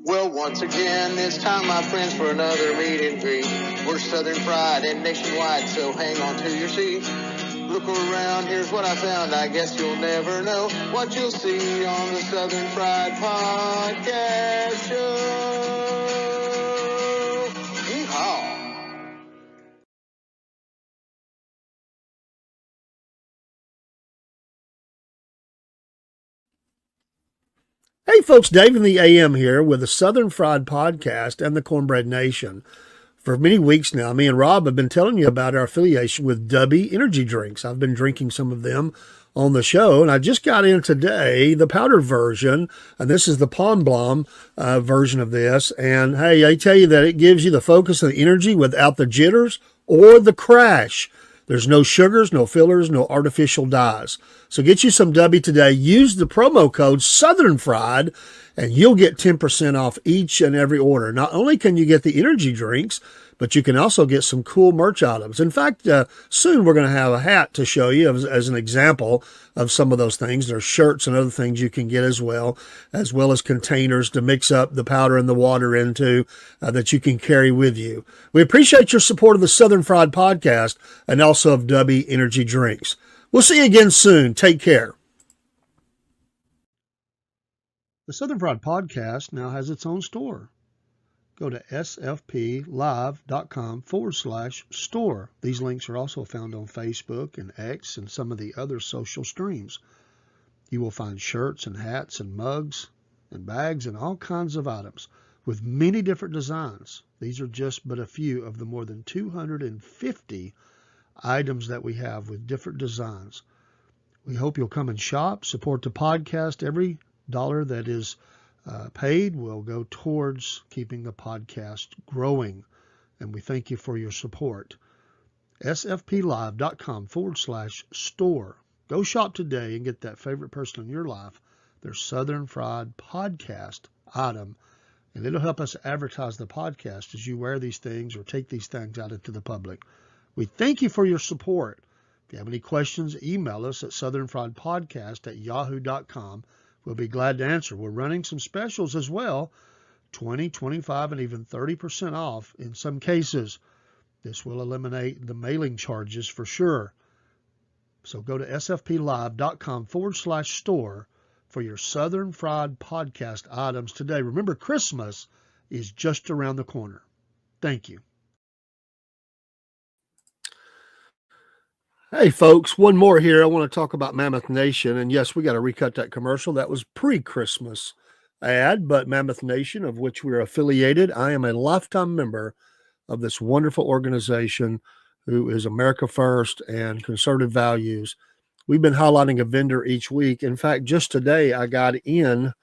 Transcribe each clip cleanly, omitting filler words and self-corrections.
Well, once again, it's time, my friends, for another meet and greet. We're Southern Fried and nationwide, so hang on to your seat. Look around, here's what I found. I guess you'll never know what you'll see on the Southern Fried Podcast Show. Yeehaw! Hey folks, Dave in the AM here with the Southern Fried Podcast and the Cornbread Nation. For many weeks now, me and Rob have been telling you about our affiliation with Dubby Energy Drinks. I've been drinking some of them on the show, and I just got in today the powder version, and this is the Pond Blom version of this. And hey, I tell you that it gives you the focus and the energy without the jitters or the crash. There's no sugars, no fillers, no artificial dyes. So get you some Dubby today. Use the promo code Southern Fried, and you'll get 10% off each and every order. Not only can you get the energy drinks, but you can also get some cool merch items. In fact, soon we're going to have a hat to show you as an example of some of those things. There's shirts and other things you can get as well as containers to mix up the powder and the water into that you can carry with you. We appreciate your support of the Southern Fried Podcast and also of Dubby Energy Drinks. We'll see you again soon. Take care. The Southern Fried Podcast now has its own store. Go to sfplive.com/store. These links are also found on Facebook and X and some of the other social streams. You will find shirts and hats and mugs and bags and all kinds of items with many different designs. These are just but a few of the more than 250 items that we have with different designs. We hope you'll come and shop, support the podcast. Every dollar that is paid will go towards keeping the podcast growing, and we thank you for your support. sfplive.com/store. Go shop today and get that favorite person in your life their Southern Fried Podcast item, and it'll help us advertise the podcast as you wear these things or take these things out into the public. We thank you for your support. If you have any questions, email us at southernfriedpodcast@yahoo.com. We'll be glad to answer. We're running some specials as well, 20, 25, and even 30% off in some cases. This will eliminate the mailing charges for sure. So go to sfplive.com/store for your Southern Fried Podcast items today. Remember, Christmas is just around the corner. Thank you. Hey, folks, one more here. I want to talk about Mammoth Nation. And yes, we got to recut that commercial. That was pre-Christmas ad, but Mammoth Nation, of which we're affiliated, I am a lifetime member of this wonderful organization who is America First and conservative values. We've been highlighting a vendor each week. In fact, just today, I got in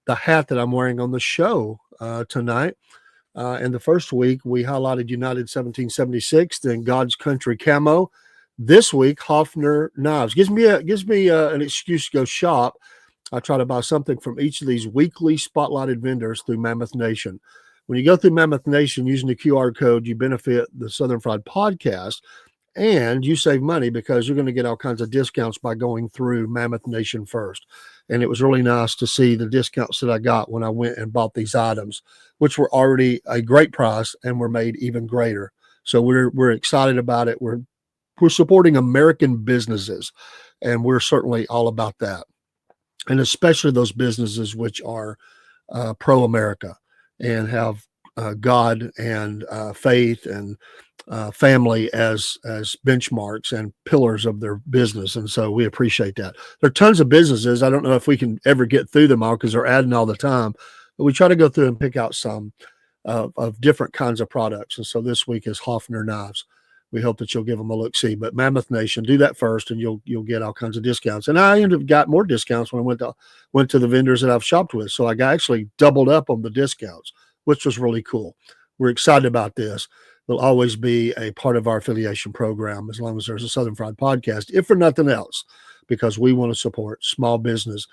the hat that I'm wearing on the show tonight. In the first week, we highlighted United 1776, then God's Country Camo. This week, Hofner Knives gives me an excuse to go shop. I try to buy something from each of these weekly spotlighted vendors through Mammoth Nation. When you go through Mammoth Nation using the QR code, you benefit the Southern Fried Podcast, and you save money because you're going to get all kinds of discounts by going through Mammoth Nation first. And it was really nice to see the discounts that I got when I went and bought these items, which were already a great price and were made even greater. So we're excited about it. We're supporting American businesses, and we're certainly all about that, and especially those businesses which are pro-America and have God and faith and family as benchmarks and pillars of their business. And so we appreciate that. There are tons of businesses. I don't know if we can ever get through them all because they're adding all the time, but we try to go through and pick out some of different kinds of products. And so this week is Hofner Knives. We hope that you'll give them a look-see. But Mammoth Nation, do that first, and you'll get all kinds of discounts. And I ended up got more discounts when I went to the vendors that I've shopped with. So I actually doubled up on the discounts, which was really cool. We're excited about this. It'll always be a part of our affiliation program as long as there's a Southern Fried Podcast, if for nothing else, because we want to support small business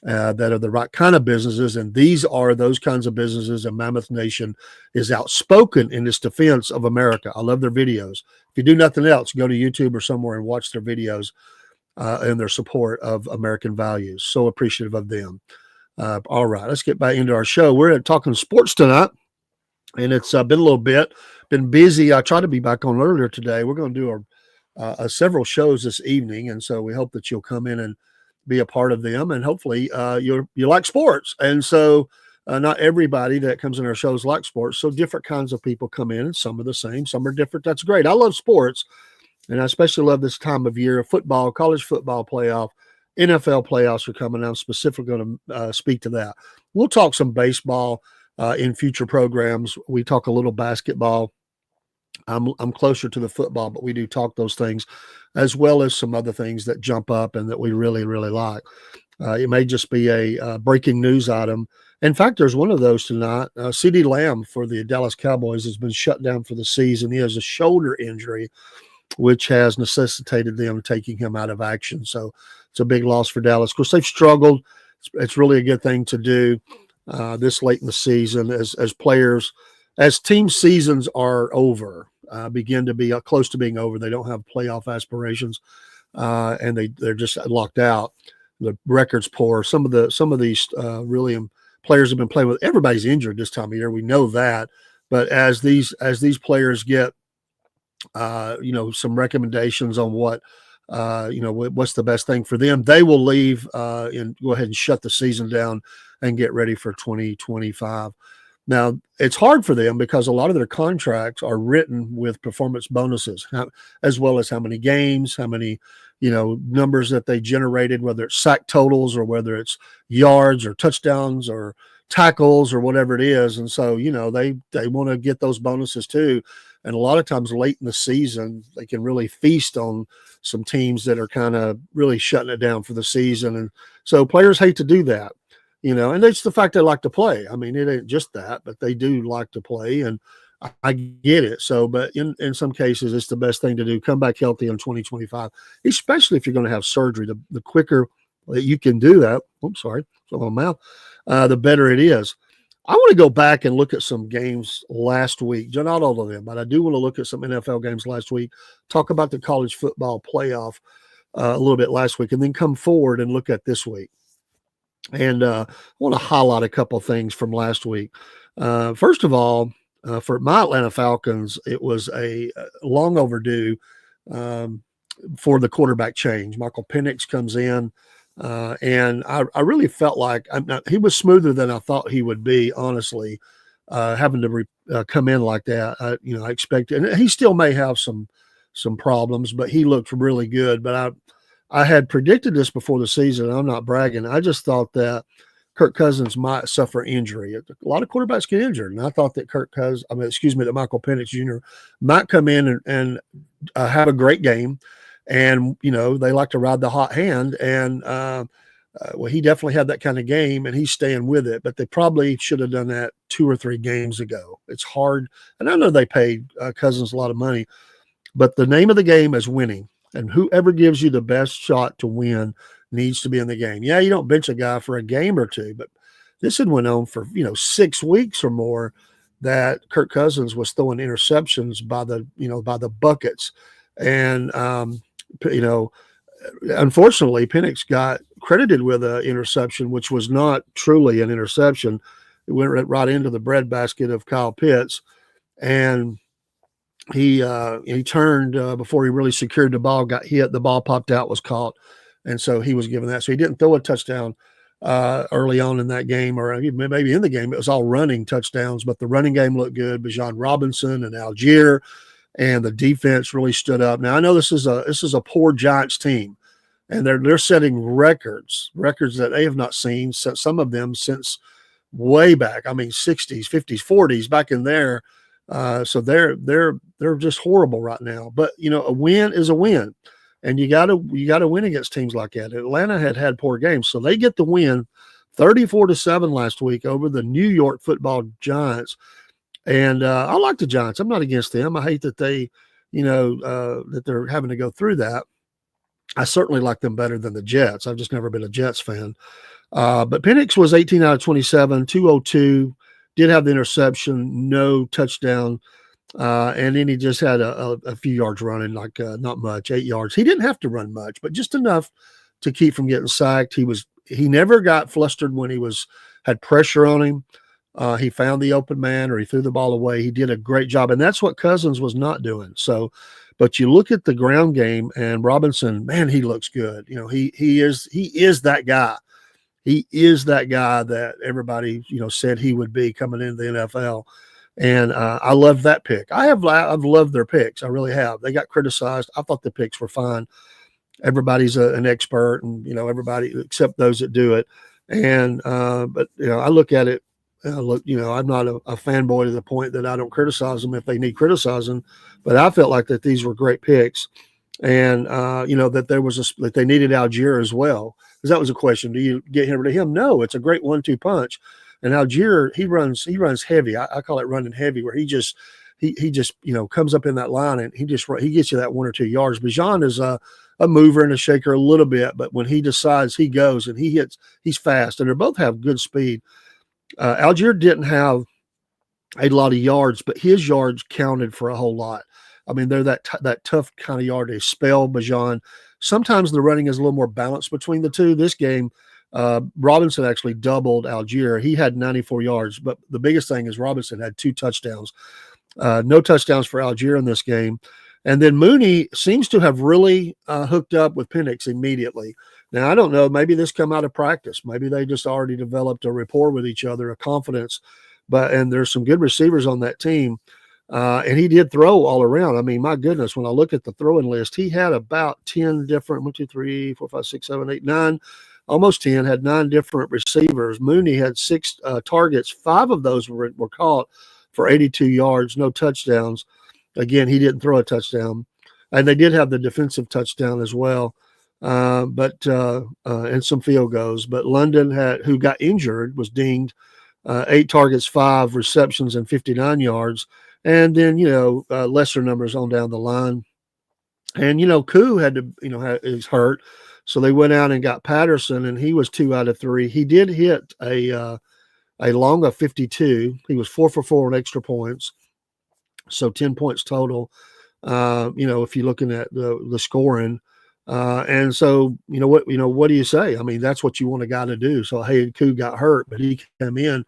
that are the right kind of businesses. And these are those kinds of businesses, and Mammoth Nation is outspoken in its defense of America. I love their videos. If you do nothing else, go to YouTube or somewhere and watch their videos and their support of American values. So appreciative of them. All right, let's get back into our show. We're talking sports tonight, and it's been a little bit, been busy. I tried to be back on earlier today. We're going to do several shows this evening, and so we hope that you'll come in and be a part of them, and hopefully you like sports. And so not everybody that comes in our shows like sports, so different kinds of people come in, and some are the same, some are different. That's great. I love sports, and I especially love this time of year. Football, college football playoff, NFL playoffs are coming. I'm specifically going to speak to that. We'll talk some baseball in future programs. We talk a little basketball. I'm closer to the football, but we do talk those things, as well as some other things that jump up and that we really, really like. It may just be a breaking news item. In fact, there's one of those tonight. CeeDee Lamb for the Dallas Cowboys has been shut down for the season. He has a shoulder injury, which has necessitated them taking him out of action. So it's a big loss for Dallas. Of course, they've struggled. It's really a good thing to do this late in the season as players, as team seasons are over, begin to be close to being over. They don't have playoff aspirations, and they're just locked out. The record's poor. Some of these really players have been playing with. Everybody's injured this time of year. We know that, but as these players get some recommendations on what what's the best thing for them, they will leave and go ahead and shut the season down and get ready for 2025. Now, it's hard for them because a lot of their contracts are written with performance bonuses, as well as how many games, how many, numbers that they generated, whether it's sack totals or whether it's yards or touchdowns or tackles or whatever it is. And so, they want to get those bonuses too. And a lot of times late in the season, they can really feast on some teams that are kind of really shutting it down for the season. And so players hate to do that. And it's the fact they like to play. I mean, it ain't just that, but they do like to play, and I get it. So, but in some cases, it's the best thing to do. Come back healthy in 2025, especially if you're going to have surgery. The quicker that you can do that, my mouth, the better it is. I want to go back and look at some games last week. Not all of them, but I do want to look at some NFL games last week, talk about the college football playoff a little bit last week, and then come forward and look at this week. And I want to highlight a couple of things from last week. First of all, for my Atlanta Falcons, it was a long overdue for the quarterback change. Michael Penix comes in, and I really felt like he was smoother than I thought he would be, honestly, having to come in like that. I expected, and he still may have some problems, but he looked really good. But I had predicted this before the season. I'm not bragging. I just thought that Kirk Cousins might suffer injury. A lot of quarterbacks get injured, and I thought that that Michael Penix Jr. might come in and have a great game. And they like to ride the hot hand, and he definitely had that kind of game, and he's staying with it. But they probably should have done that 2 or 3 games ago. It's hard, and I know they paid Cousins a lot of money, but the name of the game is winning. And whoever gives you the best shot to win needs to be in the game. Yeah, you don't bench a guy for a game or two, but this had went on for 6 weeks or more that Kirk Cousins was throwing interceptions by the buckets, and unfortunately, Penix got credited with an interception, which was not truly an interception. It went right into the breadbasket of Kyle Pitts, and he turned before he really secured the ball, got hit, the ball popped out, was caught, and so he was given that. So he didn't throw a touchdown early on in that game, or maybe in the game. It was all running touchdowns, but the running game looked good. Bijan Robinson and Algier, and the defense really stood up. Now I know this is a poor Giants team, and they're setting records that they have not seen, some of them since way back. I mean, 60s, 50s, 40s, back in there. So they're just horrible right now. But a win is a win, and you gotta win against teams like that. Atlanta had poor games, so they get the win, 34-7 last week over the New York Football Giants. And I like the Giants. I'm not against them. I hate that they, that they're having to go through that. I certainly like them better than the Jets. I've just never been a Jets fan. But Penix was 18 out of 27, 202. Did have the interception, no touchdown, and then he just had a few yards running, not much, 8 yards. He didn't have to run much, but just enough to keep from getting sacked. He was he never got flustered when he had pressure on him. He found the open man or he threw the ball away. He did a great job, and that's what Cousins was not doing. So, but you look at the ground game, and Robinson, man, he looks good. He is that guy. He is that guy that everybody said he would be coming into the NFL. And I love that pick. I've loved their picks. I really have. They got criticized. I thought the picks were fine. Everybody's an expert, and everybody except those that do it. And but I look at it. I'm not a fanboy to the point that I don't criticize them if they need criticizing, but I felt like that these were great picks, and that they needed Algier as well, because that was a question: do you get him rid of him? No, it's a great 1-2 punch, and Algier he runs heavy. I call it running heavy, where he just comes up in that line and he gets you that 1 or 2 yards. Bijan is a mover and a shaker a little bit, but when he decides, he goes and he hits. He's fast, and they both have good speed. Algier didn't have a lot of yards, but his yards counted for a whole lot. I mean, they're that tough kind of yard. They spell Bijan. Sometimes the running is a little more balanced between the two. This game, Robinson actually doubled Algier. He had 94 yards, but the biggest thing is Robinson had 2 touchdowns. No touchdowns for Algier in this game. And then Mooney seems to have really hooked up with Penix immediately. Now, I don't know. Maybe this come out of practice. Maybe they just already developed a rapport with each other, a confidence. And there's some good receivers on that team. And he did throw all around. I mean, my goodness, when I look at the throwing list, he had about 10 different, 1, 2, 3, 4, 5, 6, 7, 8, 9, almost 10, had 9 different receivers. Mooney had 6 targets. 5 of those were caught for 82 yards, no touchdowns. Again, he didn't throw a touchdown. And they did have the defensive touchdown as well, and some field goals. But London, who got injured, was dinged. 8 targets, 5 receptions, and 59 yards. And then, lesser numbers on down the line. And, Koo is hurt. So they went out and got Patterson, and he was 2 out of 3. He did hit a long of 52. He was 4 for 4 on extra points. So 10 points total, if you're looking at the scoring. And so, what do you say? I mean, that's what you want a guy to do. So, hey, Koo got hurt, but he came in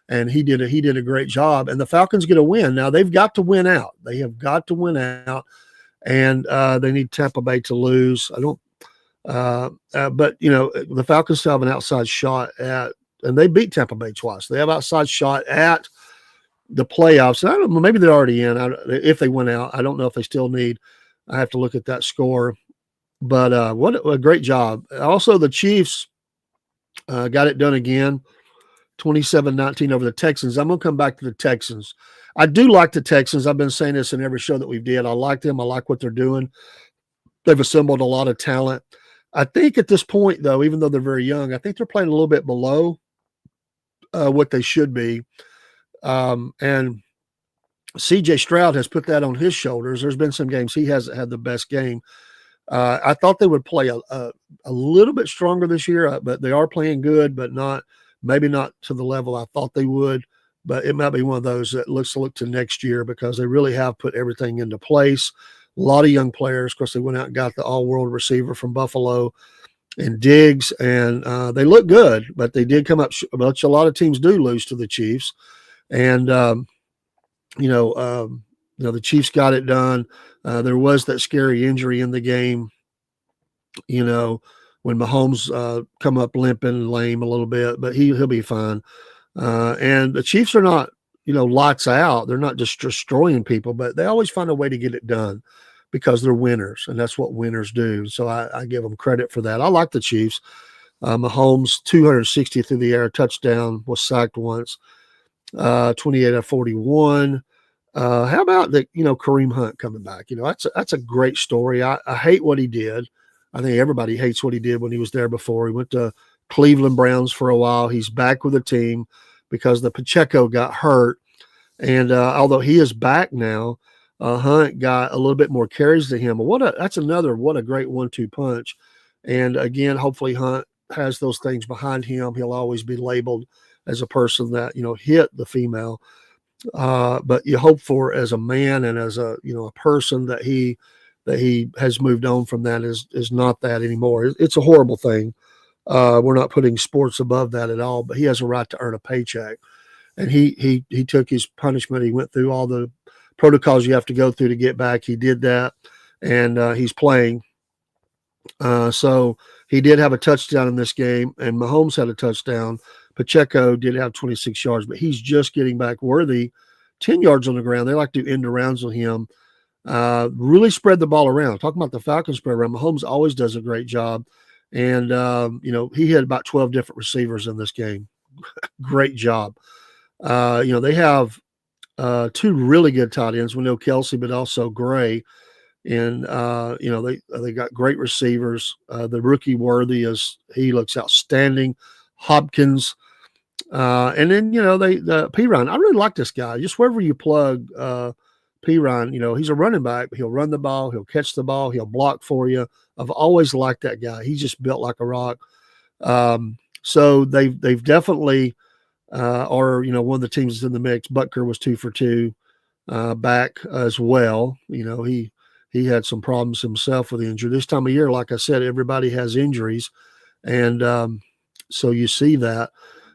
and he did a great job. And the Falcons get a win. Now, they've got to win out. They have got to win out. And they need Tampa Bay to lose. But the Falcons still have an outside shot and they beat Tampa Bay twice. They have outside shot at the playoffs. And I don't know, maybe they're already in. If they went out, I don't know if they still need. I have to look at that score. But what a great job. Also, the Chiefs got it done again, 27-19 over the Texans. I'm going to come back to the Texans. I do like the Texans. I've been saying this in every show that we've did. I like them. I like what they're doing. They've assembled a lot of talent. I think at this point, though, even though they're very young, I think they're playing a little bit below what they should be. And CJ Stroud has put that on his shoulders. There's been some games he hasn't had the best game. I thought they would play a little bit stronger this year, but they are playing good, but maybe not to the level I thought they would. But it might be one of those that look to next year, because they really have put everything into place. A lot of young players. Of course, they went out and got the all-world receiver from Buffalo and Diggs, and they look good, but they did come up. A lot of teams do lose to the Chiefs. And, the Chiefs got it done. There was that scary injury in the game, when Mahomes come up limping, lame a little bit, but he'll be fine. And the Chiefs are not, lights out. They're not just destroying people, but they always find a way to get it done because they're winners, and that's what winners do. So I give them credit for that. I like the Chiefs. Mahomes, 260 through the air, touchdown, was sacked once. 28 out of 41. How about Kareem Hunt coming back? That's a great story. I hate what he did. I think everybody hates what he did when he was there before. He went to Cleveland Browns for a while. He's back with the team because the Pacheco got hurt. And although he is back now, Hunt got a little bit more carries than him. What a great 1-2 punch. And again, hopefully Hunt has those things behind him. He'll always be labeled as a person that, hit the female. But you hope for, as a man and as a person, that he has moved on from that, is not that anymore. It's a horrible thing. We're not putting sports above that at all, but he has a right to earn a paycheck. And he took his punishment. He went through all the protocols you have to go through to get back. He did that, and he's playing. So he did have a touchdown in this game, and Mahomes had a touchdown. Pacheco did have 26 yards, but he's just getting back. Worthy, 10 yards on the ground. They like to do end arounds on him. Really spread the ball around. Talking about the Falcons spread around, Mahomes always does a great job. And, he had about 12 different receivers in this game. Great job. They have two really good tight ends. We know Kelsey, but also Gray. And, they got great receivers. The rookie Worthy he looks outstanding. Hopkins. And then, the P-Ryan. I really like this guy. Just wherever you plug P-Ryan, he's a running back. He'll run the ball. He'll catch the ball. He'll block for you. I've always liked that guy. He's just built like a rock. So they've definitely are, one of the teams that's in the mix. Butker was 2 for 2 back as well. He had some problems himself with injury. This time of year, like I said, everybody has injuries. And so you see that.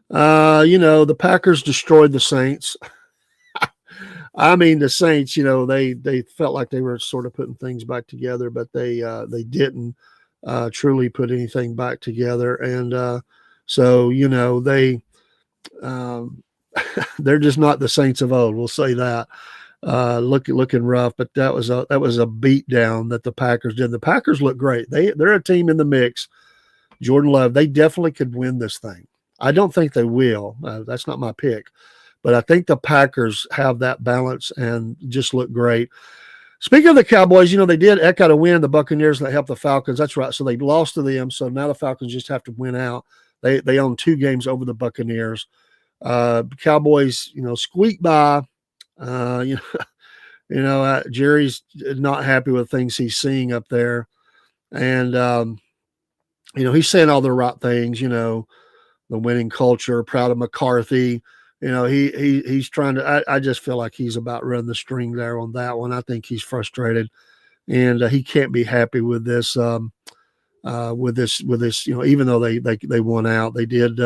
The Packers destroyed the Saints. I mean, the Saints, they felt like they were sort of putting things back together, but they didn't truly put anything back together. And so, they they're just not the Saints of old. We'll say that. Looking rough, but that was a beat down that the Packers did. The Packers look great. They're a team in the mix. Jordan Love, they definitely could win this thing. I don't think they will. That's not my pick. But I think the Packers have that balance and just look great. Speaking of the Cowboys, they did eke out a win. The Buccaneers, that helped the Falcons. That's right. So they lost to them. So now the Falcons just have to win out. They own 2 games over the Buccaneers. Cowboys, squeak by. Jerry's not happy with things he's seeing up there. And, he's saying all the right things, the winning culture, proud of McCarthy. He's trying to, I just feel like he's about running the string there on that one. I think he's frustrated and he can't be happy with this, even though they won out, they did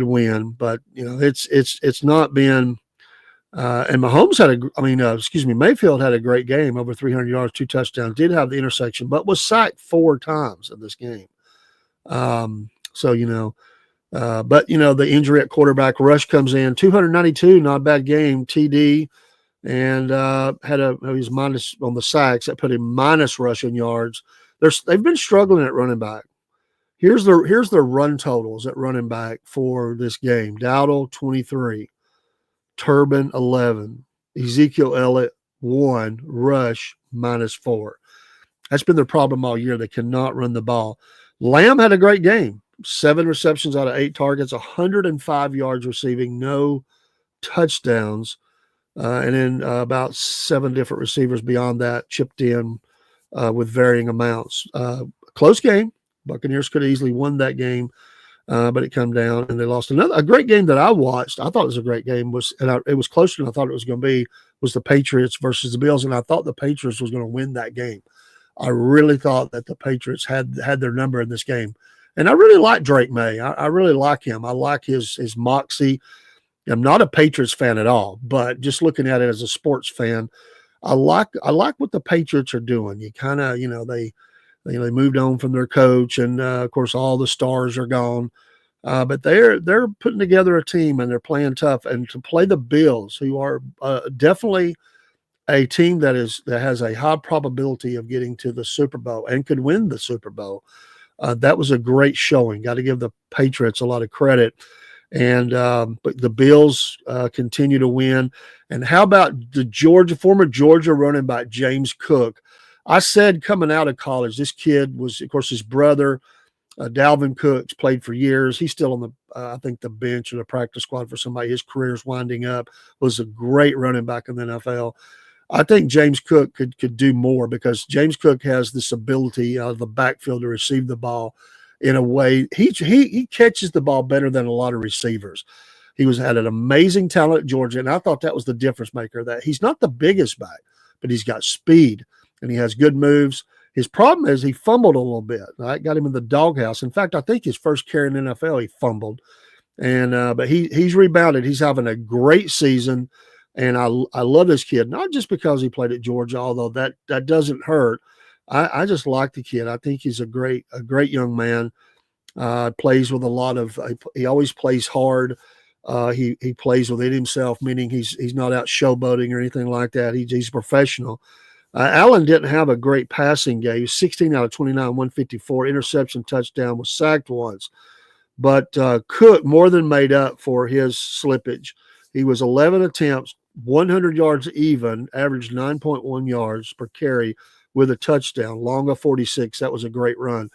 win, but it's not been, and Mahomes Mayfield had a great game, over 300 yards, 2 touchdowns, did have the interception, but was sacked 4 times in this game. But the injury at quarterback, Rush comes in, 292, not a bad game, TD, and he was minus on the sacks. That put him minus rushing yards. They've been struggling at running back. Here's the run totals at running back for this game. Dowdle, 23. Turbin, 11. Ezekiel Elliott, 1. Rush, -4. That's been their problem all year. They cannot run the ball. Lamb had a great game. 7 receptions out of 8 targets, 105 yards receiving, no touchdowns. And then about 7 different receivers beyond that chipped in with varying amounts. Close game. Buccaneers could have easily won that game, but it came down and they lost. A great game that I watched, I thought it was a great game, it was closer than I thought it was going to be, was the Patriots versus the Bills, and I thought the Patriots was going to win that game. I really thought that the Patriots had their number in this game. And I really like Drake May. I really like him. I like his moxie. I'm not a Patriots fan at all, but just looking at it as a sports fan, I like what the Patriots are doing. You kind of, they moved on from their coach, and of course all the stars are gone. But they're putting together a team and they're playing tough. And to play the Bills, who are definitely a team that has a high probability of getting to the Super Bowl and could win the Super Bowl. That was a great showing. Got to give the Patriots a lot of credit. And but the Bills continue to win. And how about the former Georgia running back James Cook? I said coming out of college, this kid was, of course, his brother, Dalvin Cook's played for years. He's still on the, I think, the bench or the practice squad for somebody. His career's winding up. Was a great running back in the NFL. I think James Cook could do more because James Cook has this ability out of the backfield to receive the ball in a way. He catches the ball better than a lot of receivers. He had an amazing talent at Georgia, and I thought that was the difference maker, that he's not the biggest back, but he's got speed and he has good moves. His problem is he fumbled a little bit. Right? Got him in the doghouse. In fact, I think his first carry in the NFL, he fumbled. And but he's rebounded. He's having a great season, and I love this kid. Not just because he played at Georgia, although that doesn't hurt. I just like the kid. I think he's a great young man. Plays with a lot of. He always plays hard. He plays within himself, meaning he's not out showboating or anything like that. He's professional. Allen didn't have a great passing game. He was 16 out of 29, 154, interception, touchdown, was sacked once. But Cook more than made up for his slippage. He was 11 attempts, 100 yards even, averaged 9.1 yards per carry with a touchdown, long of 46. That was a great run.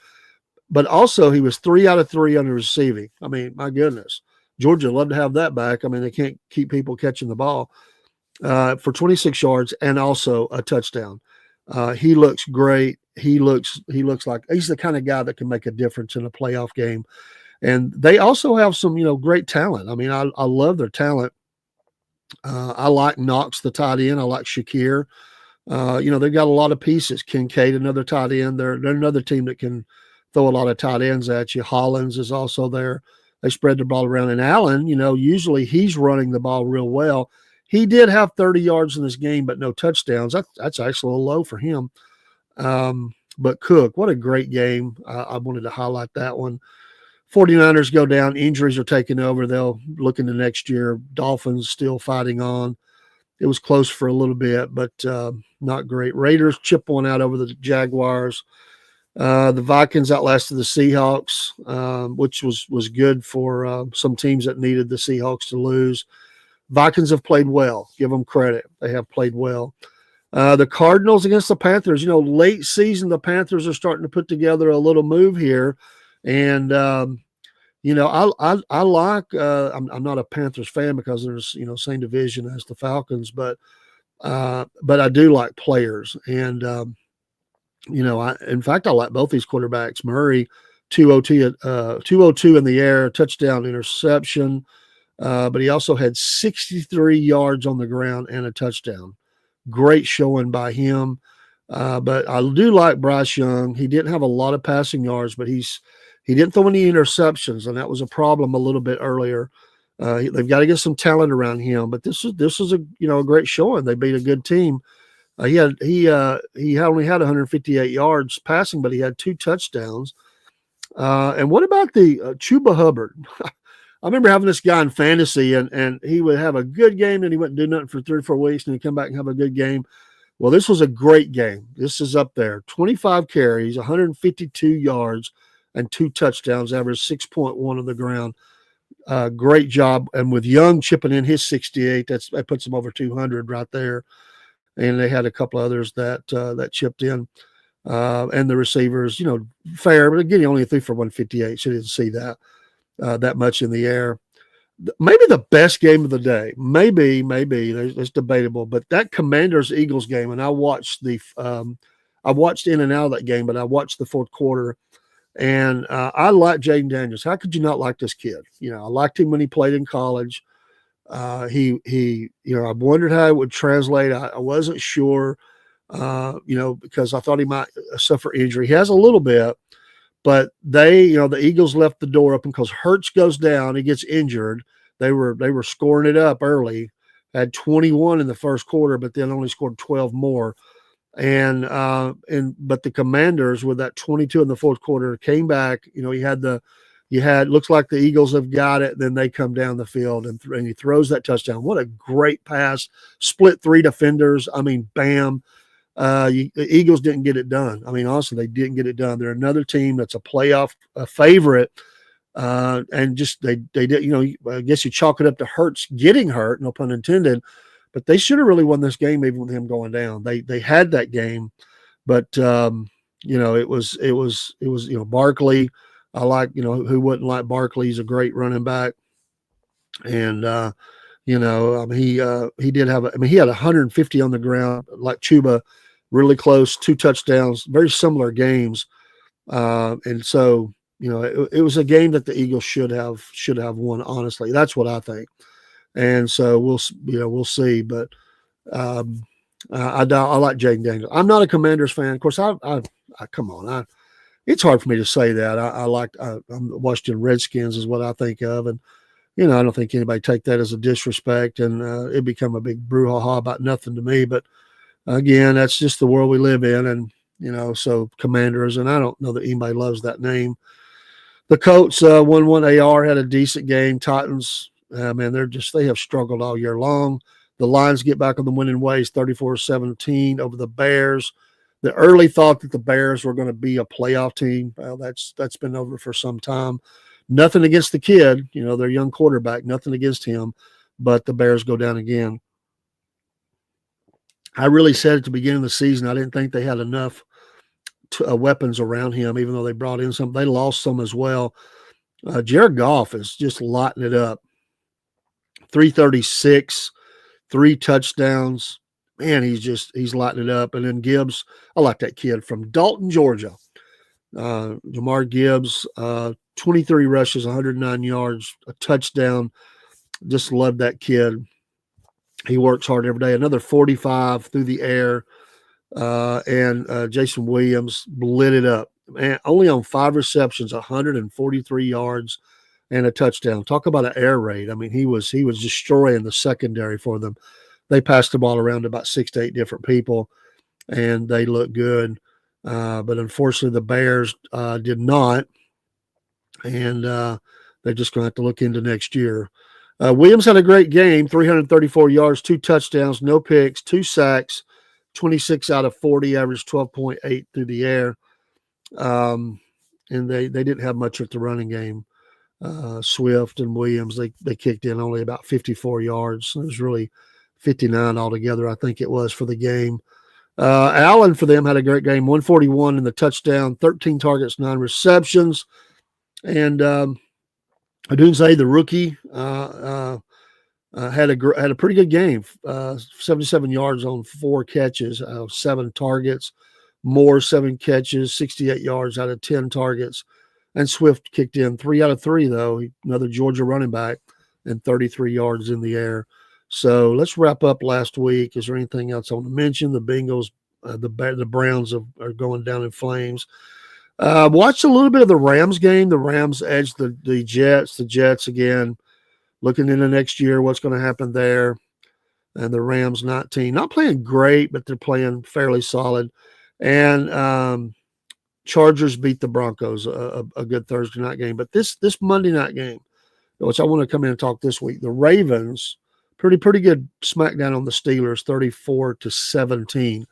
But also he was 3 out of 3 on the receiving. I mean, my goodness. Georgia loved to have that back. I mean, they can't keep people catching the ball for 26 yards and also a touchdown. He looks great. He looks like he's the kind of guy that can make a difference in a playoff game. And they also have some, great talent. I mean, I love their talent. I like Knox, the tight end. I like Shakir. They've got a lot of pieces. Kincaid, another tight end. They're another team that can throw a lot of tight ends at you. Hollins is also there. They spread the ball around. And Allen, usually he's running the ball real well. He did have 30 yards in this game, but no touchdowns. That's actually a little low for him. But Cook, what a great game. I wanted to highlight that one. 49ers go down. Injuries are taking over. They'll look into next year. Dolphins still fighting on. It was close for a little bit, but not great. Raiders chip one out over the Jaguars. The Vikings outlasted the Seahawks, which was good for some teams that needed the Seahawks to lose. Vikings have played well. Give them credit. They have played well. The Cardinals against the Panthers. Late season, the Panthers are starting to put together a little move here. And, I like, I'm not a Panthers fan because there's, same division as the Falcons, but I do like players. And, in fact, I like both these quarterbacks. Murray, 202 in the air, touchdown, interception. But he also had 63 yards on the ground and a touchdown. Great showing by him. But I do like Bryce Young. He didn't have a lot of passing yards, but he didn't throw any interceptions, and that was a problem a little bit earlier. They've got to get some talent around him. But this is a great showing. They beat a good team. He only had 158 yards passing, but he had 2 touchdowns. And what about the Chuba Hubbard? I remember having this guy in fantasy, and he would have a good game, and he wouldn't do nothing for 3 or 4 weeks, and he'd come back and have a good game. Well, this was a great game. This is up there. 25 carries, 152 yards, and 2 touchdowns, average 6.1 on the ground. Great job. And with Young chipping in his 68, that puts him over 200 right there. And they had a couple others that chipped in. And the receivers, fair, but again, he only threw for 158, so didn't see that much in the air. Maybe the best game of the day. Maybe it's debatable, but that Commanders-Eagles game, and I watched I watched in and out of that game, but I watched the fourth quarter, and I like Jaden Daniels. How could you not like this kid? I liked him when he played in college. I wondered how it would translate. I wasn't sure, because I thought he might suffer injury. He has a little bit, but the Eagles left the door open because Hurts goes down. He gets injured. They were scoring it up early, had 21 in the first quarter, but then only scored 12 more. But the Commanders with that 22 in the fourth quarter came back. Looks like the Eagles have got it. Then they come down the field and he throws that touchdown. What a great pass! Split 3 defenders. I mean, bam. The Eagles didn't get it done. I mean, honestly, they didn't get it done. They're another team that's a playoff favorite, and just they did. I guess you chalk it up to Hurts getting hurt, no pun intended. But they should have really won this game even with him going down. They had that game, but it was Barkley. I like who wouldn't like Barkley? He's a great running back, and he did have. He had 150 on the ground like Chuba, really close, 2 touchdowns, very similar games, and so it was a game that the Eagles should have won. Honestly, that's what I think. And so we'll see, but I like Jaden Daniels. I'm not a Commanders fan. Of course, I Come on, it's hard for me to say that. I'm Washington Redskins is what I think of, and I don't think anybody take that as a disrespect, and it become a big brouhaha about nothing to me. But again, that's just the world we live in, and so Commanders, and I don't know that anybody loves that name. The Colts 1-1 AR had a decent game. Titans, man, they have struggled all year long. The Lions get back on the winning ways, 34-17 over the Bears. The early thought that the Bears were going to be a playoff team, well, that's been over for some time. Nothing against the kid, their young quarterback, nothing against him, but the Bears go down again. I really said at the beginning of the season, I didn't think they had enough weapons around him, even though they brought in some. They lost some as well. Jared Goff is just lighting it up. 336, 3 touchdowns. Man, he's lighting it up. And then Gibbs, I like that kid from Dalton, Georgia. Jamar Gibbs, 23 rushes, 109 yards, a touchdown. Just love that kid. He works hard every day. Another 45 through the air. And Jason Williams lit it up. Man, only on 5 receptions, 143 yards and a touchdown. Talk about an air raid. I mean, he was destroying the secondary for them. They passed the ball around to about 6 to 8 different people, and they looked good. But unfortunately, the Bears did not, and they're just going to have to look into next year. Williams had a great game, 334 yards, 2 touchdowns, no picks, 2 sacks, 26 out of 40, averaged 12.8 through the air. And they didn't have much at the running game. Swift and Williams, they kicked in only about 54 yards. It was really 59 altogether, I think it was, for the game. Allen for them had a great game, 141 in the touchdown, 13 targets, 9 receptions. And Odunze, the rookie, had a pretty good game, 77 yards on 4 catches, 7 targets. Moore, 7 catches, 68 yards out of 10 targets. And Swift kicked in 3 out of 3, though, another Georgia running back, and 33 yards in the air. So let's wrap up last week. Is there anything else I want to mention? The Bengals, the Browns are going down in flames. Watched a little bit of the Rams game. The Rams edged the Jets. The Jets, again, looking into next year, what's going to happen there. And the Rams not playing great, but they're playing fairly solid. And Chargers beat the Broncos, a good Thursday night game. But this Monday night game, which I want to come in and talk this week, the Ravens, pretty good smackdown on the Steelers, 34-17.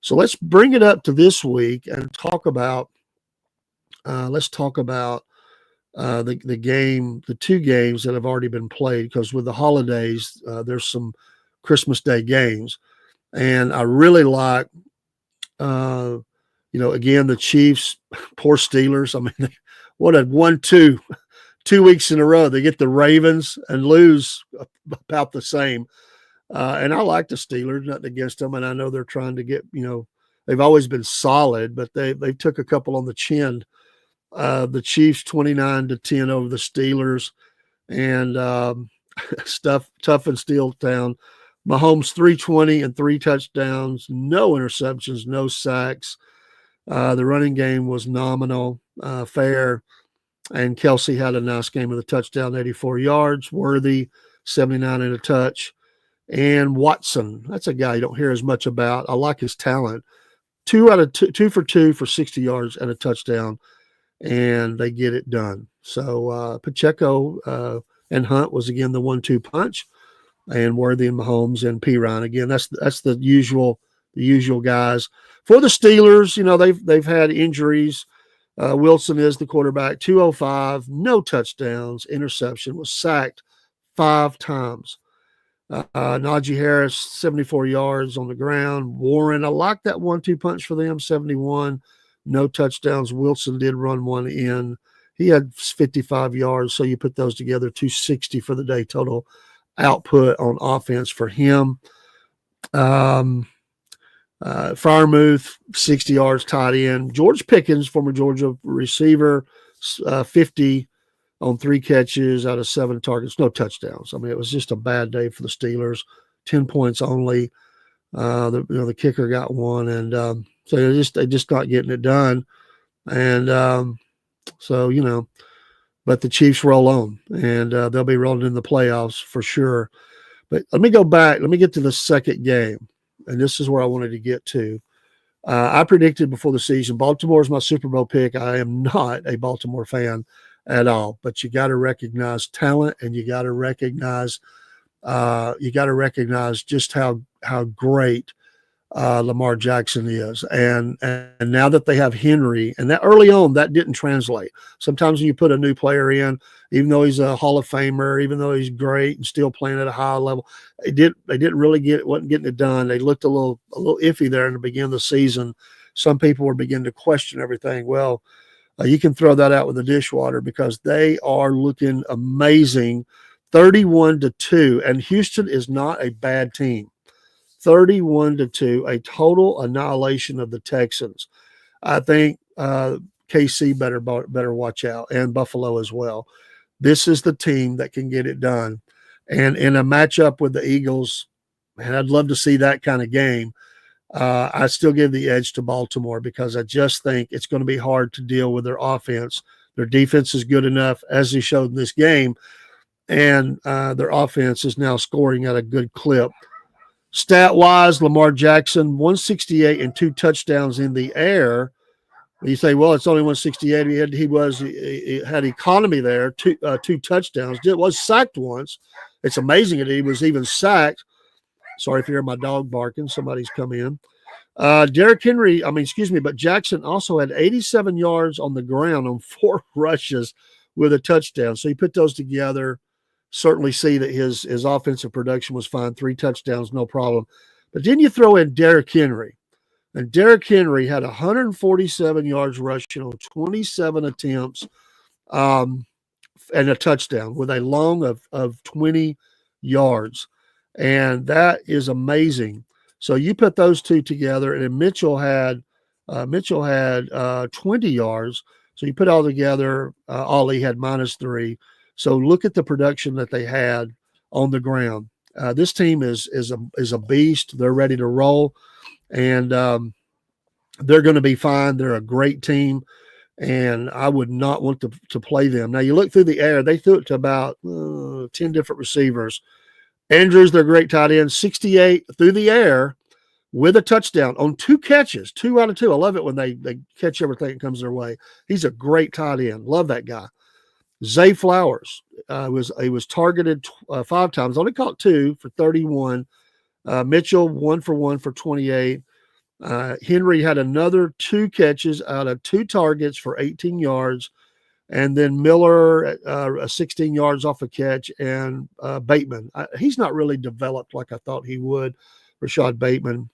So let's bring it up to this week and talk about the game, the 2 games that have already been played, because with the holidays, there's some Christmas Day games. And I really like, again, the Chiefs, poor Steelers. I mean, what a 1-2 weeks in a row. They get the Ravens and lose about the same. And I like the Steelers, nothing against them. And I know they're trying to get, they've always been solid, but they took a couple on the chin. The Chiefs 29-10 over the Steelers, and tough in Steel Town. Mahomes 320 and 3 touchdowns, no interceptions, no sacks. The running game was nominal, fair, and Kelsey had a nice game with a touchdown, 84 yards. Worthy 79 and a touch, and Watson, that's a guy you don't hear as much about. I like his talent. 2 for 2 for 60 yards and a touchdown, and they get it done. So Pacheco and Hunt was again the 1-2 punch, and Worthy and Mahomes and Pirine again. That's the usual guys. For the Steelers, they've had injuries. Wilson is the quarterback, 205, no touchdowns, interception, was sacked 5 times. Najee Harris, 74 yards on the ground. Warren, I like that 1-2 punch for them, 71, no touchdowns. Wilson did run one in. He had 55 yards, so you put those together, 260 for the day total output on offense for him. Freiermuth, 60 yards, tight end. George Pickens, former Georgia receiver, 50 on 3 catches out of 7 targets, no touchdowns. I mean, it was just a bad day for the Steelers. 10 points only. The kicker got one, and So they're just not getting it done. And so, but the Chiefs roll on, and they'll be rolling in the playoffs for sure. But let me go back. Let me get to the second game, and this is where I wanted to get to. I predicted before the season Baltimore is my Super Bowl pick. I am not a Baltimore fan at all, but you got to recognize talent, and you got to recognize just how great Lamar Jackson is. And now that they have Henry, and that early on, that didn't translate. Sometimes when you put a new player in, even though he's a Hall of Famer, even though he's great and still playing at a high level, they didn't really wasn't getting it done. They looked a little iffy there in the beginning of the season. Some people were beginning to question everything. Well, you can throw that out with the dishwater because they are looking amazing, 31-2, and Houston is not a bad team. 31-2, a total annihilation of the Texans. I think KC better watch out, and Buffalo as well. This is the team that can get it done. And in a matchup with the Eagles, and I'd love to see that kind of game, I still give the edge to Baltimore because I just think it's going to be hard to deal with their offense. Their defense is good enough, as they showed in this game, and their offense is now scoring at a good clip. Stat-wise, Lamar Jackson, 168 and 2 touchdowns in the air. You say, well, it's only 168. He had economy there, two touchdowns. Was sacked once. It's amazing that he was even sacked. Sorry if you hear my dog barking. Somebody's come in. But Jackson also had 87 yards on the ground on 4 rushes with a touchdown. So you put those together, certainly see that his offensive production was fine. 3 touchdowns, no problem. But then you throw in Derrick Henry. And Derrick Henry had 147 yards rushing on 27 attempts and a touchdown with a long of 20 yards. And that is amazing. So you put those two together, and then Mitchell had 20 yards. So you put all together, Ollie had -3. So look at the production that they had on the ground. This team is a beast. They're ready to roll, and they're going to be fine. They're a great team, and I would not want to play them. Now, you look through the air. They threw it to about 10 different receivers. Andrews, their great tight end, 68 through the air with a touchdown on 2 catches, 2 out of 2. I love it when they catch everything that comes their way. He's a great tight end. Love that guy. Zay Flowers was targeted 5 times, only caught 2 for 31. Mitchell 1 for 1 for 28. Henry had another 2 catches out of 2 targets for 18 yards, and then Miller 16 yards off a catch, and Bateman. He's not really developed like I thought he would. Rashad Bateman.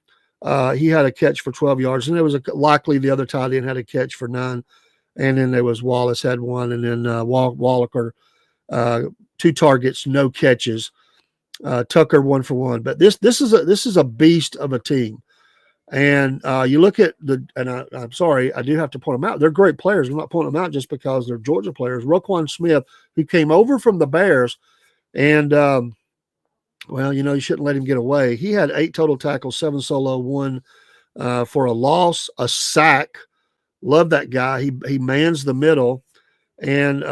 He had a catch for 12 yards, and there was likely the other tight end had a catch for 9. And then there was Wallace had 1, and then Wallaker, 2 targets, no catches. Tucker 1 for 1. But this is a beast of a team. And you look at I'm sorry, I do have to point them out. They're great players. I'm not pointing them out just because they're Georgia players. Roquan Smith, who came over from the Bears, and you shouldn't let him get away. He had 8 total tackles, 7 solo, 1 for a loss, a sack. Love that guy. He mans the middle. And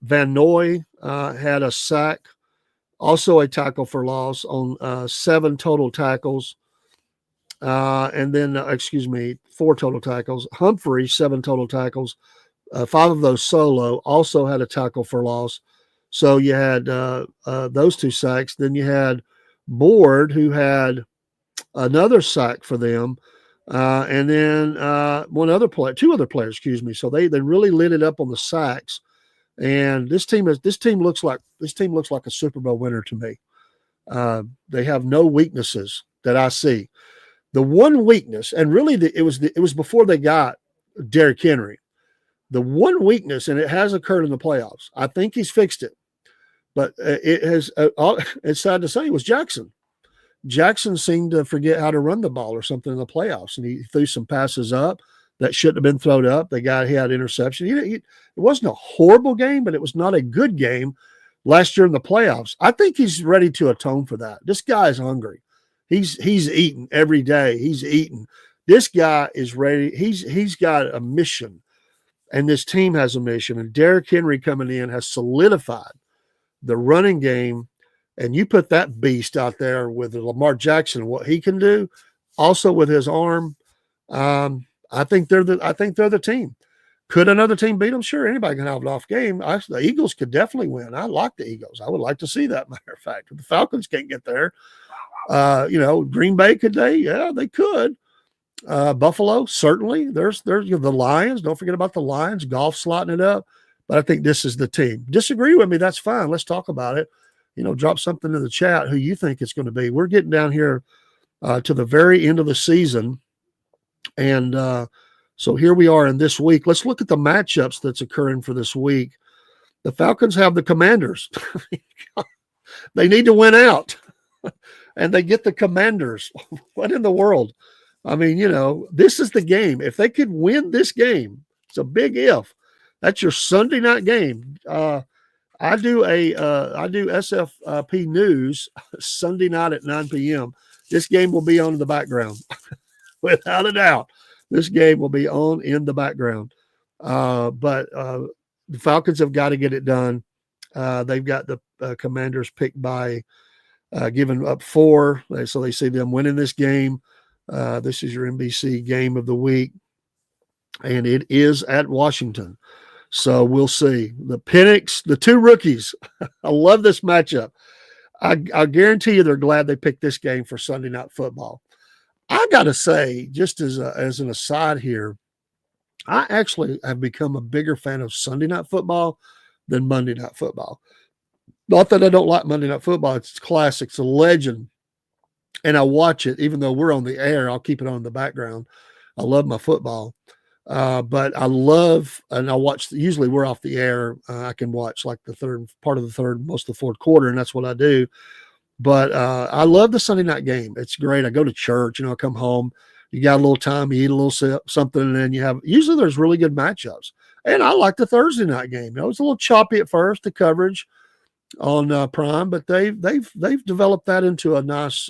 Van Noy had a sack, also a tackle for loss on 7 total tackles. And then, 4 total tackles. Humphrey, 7 total tackles, 5 of those solo, also had a tackle for loss. So you had those 2 sacks. Then you had Board, who had another sack for them. And then 2 other players, So they really lit it up on the sacks. And this team looks like a Super Bowl winner to me. They have no weaknesses that I see. The one weakness, and really it was before they got Derrick Henry. The one weakness, and it has occurred in the playoffs. I think he's fixed it, but it's sad to say, was Jackson. Jackson seemed to forget how to run the ball or something in the playoffs, and he threw some passes up that shouldn't have been thrown up. He had interception. It wasn't a horrible game, but it was not a good game last year in the playoffs. I think he's ready to atone for that. This guy is hungry. He's eating every day. He's eating. This guy is ready. He's got a mission, and this team has a mission. And Derrick Henry coming in has solidified the running game. And you put that beast out there with Lamar Jackson, what he can do, also with his arm. I think they're the team. Could another team beat them? Sure, anybody can have an off game. The Eagles could definitely win. I like the Eagles. I would like to see that. Matter of fact, if the Falcons can't get there, Green Bay could they? Yeah, they could. Buffalo, certainly. There's the Lions. Don't forget about the Lions. Golf slotting it up. But I think this is the team. Disagree with me? That's fine. Let's talk about it. Drop something in the chat who you think it's going to be. We're getting down here to the very end of the season. And so here we are in this week. Let's look at the matchups that's occurring for this week. The Falcons have the Commanders. They need to win out. And they get the Commanders. What in the world? I mean, this is the game. If they could win this game, it's a big if. That's your Sunday night game. I do SFP News Sunday night at 9 p.m. This game will be on in the background. Without a doubt, this game will be on in the background. But the Falcons have got to get it done. They've got the Commanders picked by giving up 4. So they see them winning this game. This is your NBC game of the week, and it is at Washington. So we'll see. The Penix, the 2 rookies. I love this matchup. I guarantee you they're glad they picked this game for Sunday Night Football. I got to say, just as an aside here, I actually have become a bigger fan of Sunday Night Football than Monday Night Football. Not that I don't like Monday Night Football. It's classic. It's a legend. And I watch it, even though we're on the air, I'll keep it on in the background. I love my football. But I love, and I watch, usually we're off the air. I can watch like the third, part of the third, most of the fourth quarter, and that's what I do. But I love the Sunday night game. It's great. I go to church, I come home, you got a little time, you eat a little something, and then usually there's really good matchups. And I like the Thursday night game. It's a little choppy at first, the coverage on Prime, but they've developed that into a nice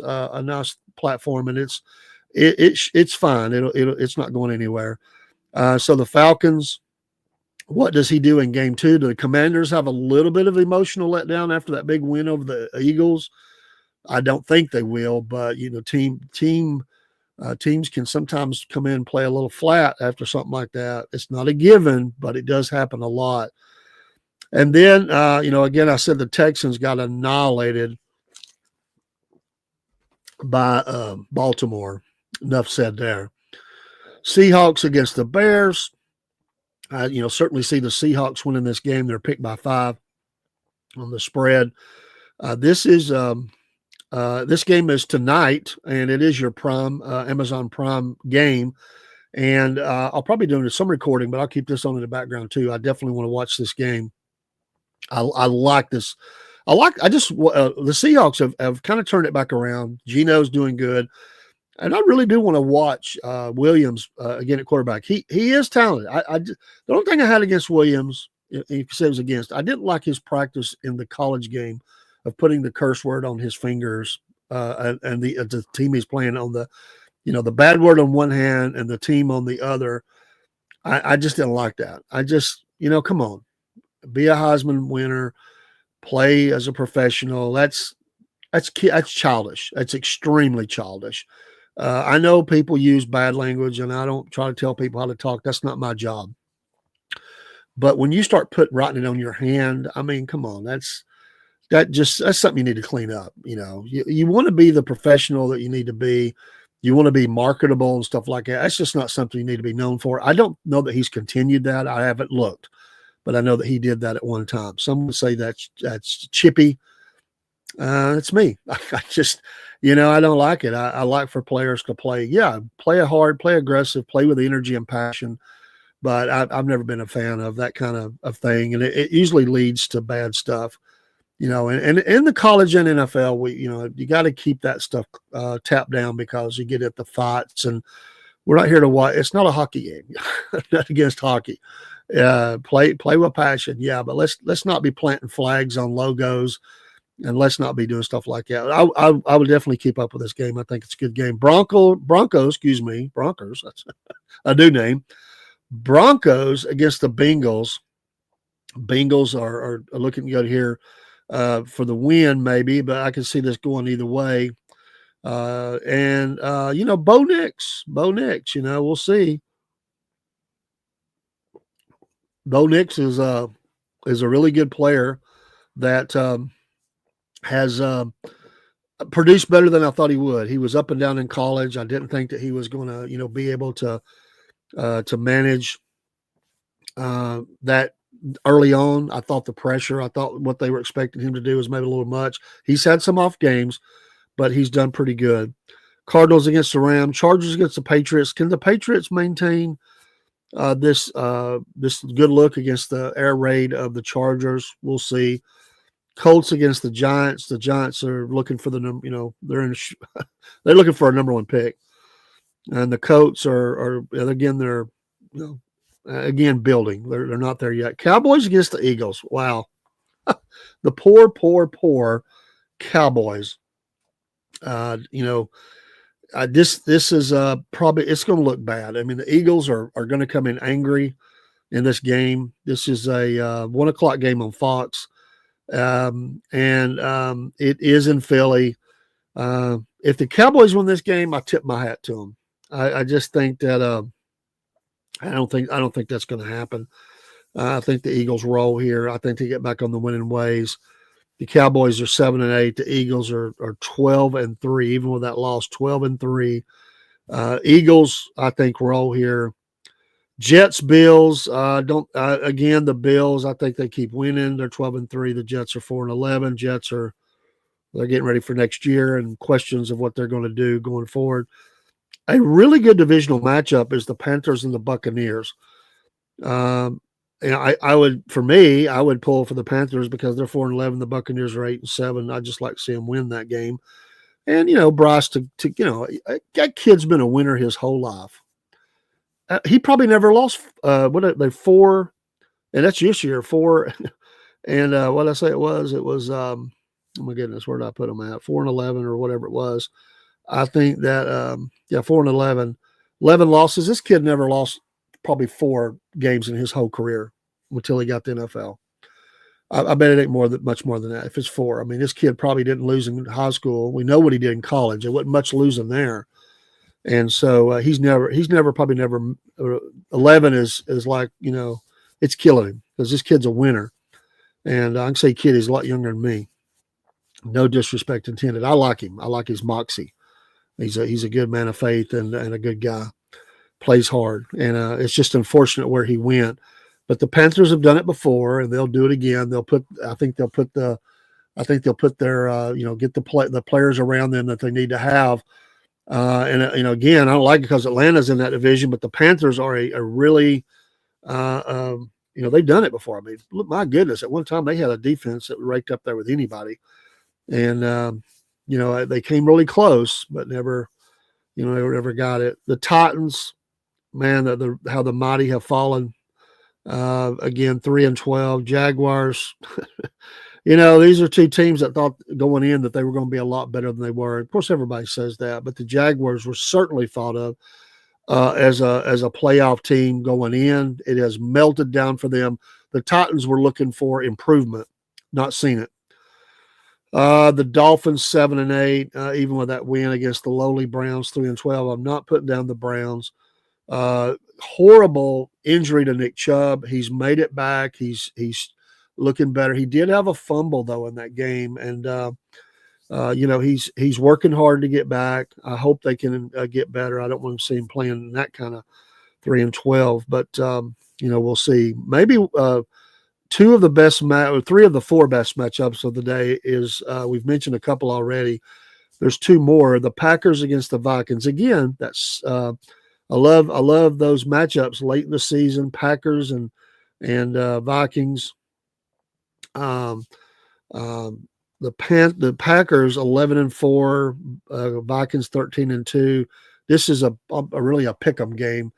platform, and it's fine. It's not going anywhere. So the Falcons, what does he do in game 2? Do the Commanders have a little bit of emotional letdown after that big win over the Eagles? I don't think they will, but teams can sometimes come in and play a little flat after something like that. It's not a given, but it does happen a lot. And then, again, I said the Texans got annihilated by Baltimore. Enough said there. Seahawks against the Bears. Certainly see the Seahawks winning this game. They're picked by 5 on the spread. This game is tonight, and it is your Prime Amazon Prime game. And I'll probably do some recording, but I'll keep this on in the background too. I definitely want to watch this game. I like this. The Seahawks have kind of turned it back around. Geno's doing good. And I really do want to watch Williams again at quarterback. He is talented. The only thing I had against Williams, if you say it was against, I didn't like his practice in the college game of putting the curse word on his fingers and the team he's playing on the bad word on one hand and the team on the other. I just didn't like that. Come on, be a Heisman winner, play as a professional. That's childish. That's extremely childish. I know people use bad language, and I don't try to tell people how to talk. That's not my job. But when you start writing it on your hand, I mean, come on, that's something you need to clean up. You want to be the professional that you need to be. You want to be marketable and stuff like that. That's just not something you need to be known for. I don't know that he's continued that. I haven't looked, but I know that he did that at one time. Some would say that's chippy. It's me. I just, I don't like it. I like for players to play hard, play aggressive, play with energy and passion. But I've never been a fan of that kind of thing. And it usually leads to bad stuff, and in the college and NFL, you got to keep that stuff tapped down because you get at the fights, and we're not here to watch. It's not a hockey game, not against hockey. Play with passion. Yeah. But let's not be planting flags on logos and let's not be doing stuff like that. I would definitely keep up with this game. I think it's a good game. Broncos. That's a new name. Broncos against the Bengals. Bengals are looking good here for the win, maybe, but I can see this going either way. Bo Nix, we'll see. Bo Nix is a really good player that has produced better than I thought he would. He was up and down in college. I didn't think that he was going to, be able to manage that early on. I thought the pressure, I thought what they were expecting him to do was maybe a little much. He's had some off games, but he's done pretty good. Cardinals against the Rams, Chargers against the Patriots. Can the Patriots maintain this good look against the air raid of the Chargers? We'll see. Colts against the Giants. The Giants are looking for the number. They're they're looking for a number one pick, and the Colts are again they're again building. They're not there yet. Cowboys against the Eagles. Wow, the poor Cowboys. This is probably it's going to look bad. I mean, the Eagles are going to come in angry in this game. This is a 1 o'clock game on Fox. It is in Philly. If the Cowboys win this game, I tip my hat to them. I just think that I don't think that's going to happen. I think the Eagles roll here. I think they get back on the winning ways. The Cowboys are 7-8. The Eagles are 12-3, even with that loss, 12-3. Eagles, I think, roll here. Jets, Bills. Again, the Bills, I think they keep winning. They're 12-3. The Jets are 4-11. Jets they're getting ready for next year and questions of what they're going to do going forward. A really good divisional matchup is the Panthers and the Buccaneers. I would pull for the Panthers because they're 4-11. The Buccaneers are 8-7. I just like to see them win that game. And Bryce, that kid's been a winner his whole life. He probably never lost. What are they 4? And that's this year 4. And what did I say it was? It was. Oh my goodness, where did I put them at? 4-11 or whatever it was. I think that 4-11, 11 losses. This kid never lost probably 4 games in his whole career until he got the NFL. I bet it ain't much more than that. If it's 4, I mean, this kid probably didn't lose in high school. We know what he did in college. There wasn't much losing there, and so he's never 11 is like it's killing him because this kid's a winner, and I can say kid is a lot younger than me. No disrespect intended. I like him. I like his moxie. He's a good man of faith and a good guy. Plays hard, and it's just unfortunate where he went. But the Panthers have done it before, and they'll do it again. I think they'll put their get the players around them that they need to have. Again, I don't like it because Atlanta's in that division, but the Panthers are a really they've done it before. I mean, look, my goodness, at one time they had a defense that raked up there with anybody, and they came really close, but never got it. The Titans, man, how the mighty have fallen. Again, 3-12. Jaguars. These are 2 teams that thought going in that they were going to be a lot better than they were. Of course, everybody says that, but the Jaguars were certainly thought of as a playoff team going in. It has melted down for them. The Titans were looking for improvement, not seen it. The Dolphins 7-8, even with that win against the lowly Browns 3-12. I'm not putting down the Browns. Horrible injury to Nick Chubb. He's made it back. He's looking better. He did have a fumble though in that game, and he's working hard to get back. I hope they can get better. I don't want to see him playing in that kind of 3-12, but we'll see. Maybe 3 of the 4 best matchups of the day is we've mentioned a couple already. There's 2 more. The Packers against the Vikings. Again, that's I love those matchups late in the season. Packers and Vikings. The Packers 11-4, Vikings 13-2. This is a really a pick'em game.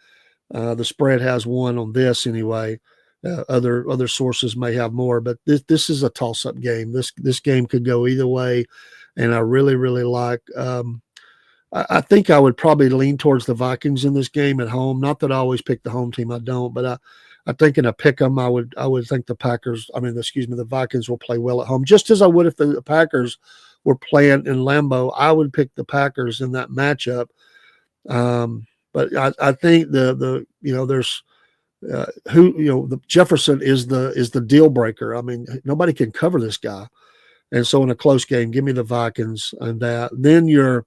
The spread has 1 on this anyway. Other sources may have more, but this is a toss-up game. This game could go either way, and I really like. I think I would probably lean towards the Vikings in this game at home. Not that I always pick the home team, I don't, but I think in a pick 'em, I would think the Vikings will play well at home, just as I would if the Packers were playing in Lambeau. I would pick the Packers in that matchup. But I think there's the Jefferson is the deal breaker. I mean, nobody can cover this guy, and so in a close game, give me the Vikings and that. Then your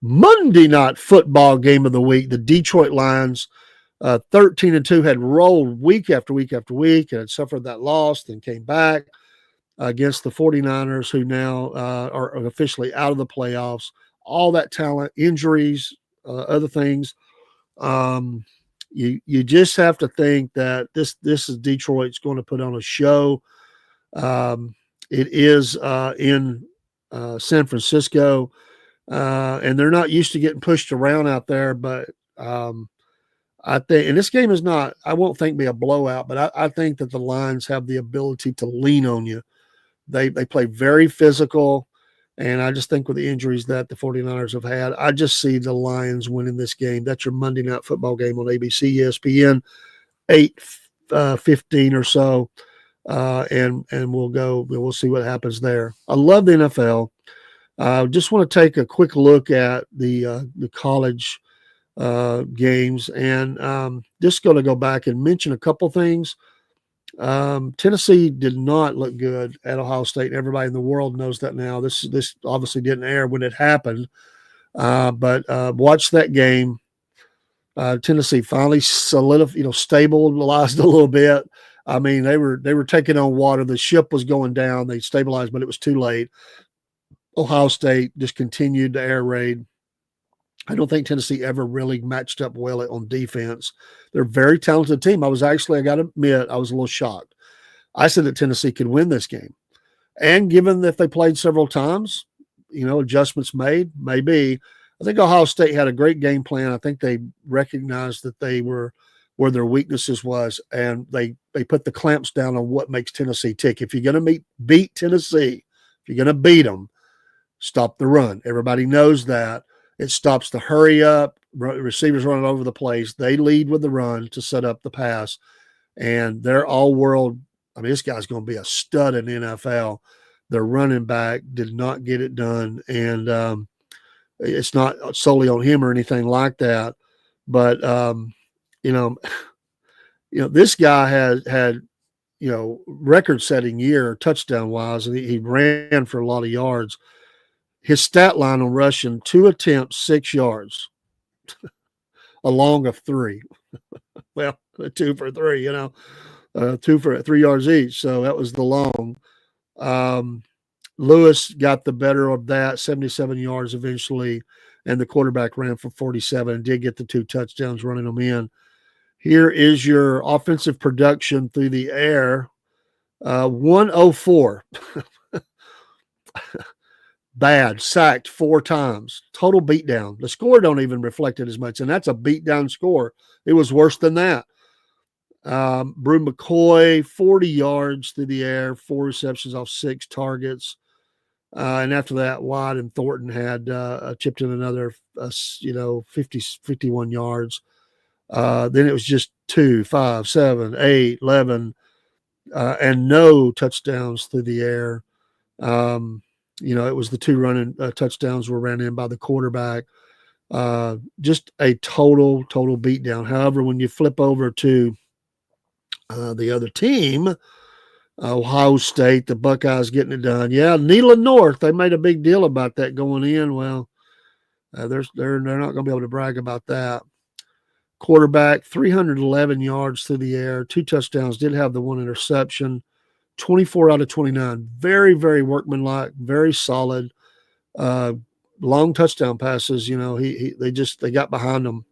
Monday night football game of the week, the Detroit Lions, 13-2, had rolled week after week after week and had suffered that loss, then came back against the 49ers, who now are officially out of the playoffs. All that talent, injuries, other things. You just have to think that this is Detroit's going to put on a show. It is in San Francisco, and they're not used to getting pushed around out there. But I think, and this game is not, I won't think be a blowout, but I think that the Lions have the ability to lean on you. They play very physical. And I just think with the injuries that the 49ers have had, I just see the Lions winning this game. That's your Monday night football game on ABC, ESPN, 8:15 or so. And we'll see what happens there. I love the NFL. Just want to take a quick look at the college games, and just going to go back and mention a couple things. Tennessee did not look good at Ohio State, and everybody in the world knows that now. This obviously didn't air when it happened, but watch that game. Tennessee finally stabilized a little bit. I mean, they were taking on water. The ship was going down. They stabilized, but it was too late. Ohio State just continued to air raid. I don't think Tennessee ever really matched up well on defense. They're a very talented team. I got to admit, I was a little shocked. I said that Tennessee could win this game. And given that they played several times, adjustments made, maybe. I think Ohio State had a great game plan. I think they recognized that they were where their weaknesses was, and they put the clamps down on what makes Tennessee tick. If you're going to beat Tennessee, if you're going to beat them, stop the run. Everybody knows that. It stops the hurry up, receivers running over the place. They lead with the run to set up the pass, and they're all world. I mean, this guy's going to be a stud in the NFL. Their running back did not get it done, and it's not solely on him or anything like that. But this guy had record-setting year touchdown-wise, and he ran for a lot of yards. His stat line on rushing, 2 attempts, 6 yards, along of 3. Well, 2 for 3, 2 for 3 yards each. So that was the long. Lewis got the better of that, 77 yards eventually, and the quarterback ran for 47 and did get the 2 touchdowns running them in. Here is your offensive production through the air, 104. Bad, sacked 4 times, total beatdown. The score don't even reflect it as much, and that's a beatdown score. It was worse than that. Brew McCoy, 40 yards through the air, 4 receptions off 6 targets. And after that, Watt and Thornton had chipped in another, 51 yards. Then it was just 2, 5, 7, 8, 11, and no touchdowns through the air. It was the 2 running touchdowns were ran in by the quarterback. Just a total beatdown. However, when you flip over to the other team, Ohio State, the Buckeyes getting it done. Yeah, Neyland North, they made a big deal about that going in. Well, they're not going to be able to brag about that. Quarterback, 311 yards through the air, 2 touchdowns, did have the 1 interception, 24 out of 29. Very, very workmanlike, very solid. Long touchdown passes, they got behind him.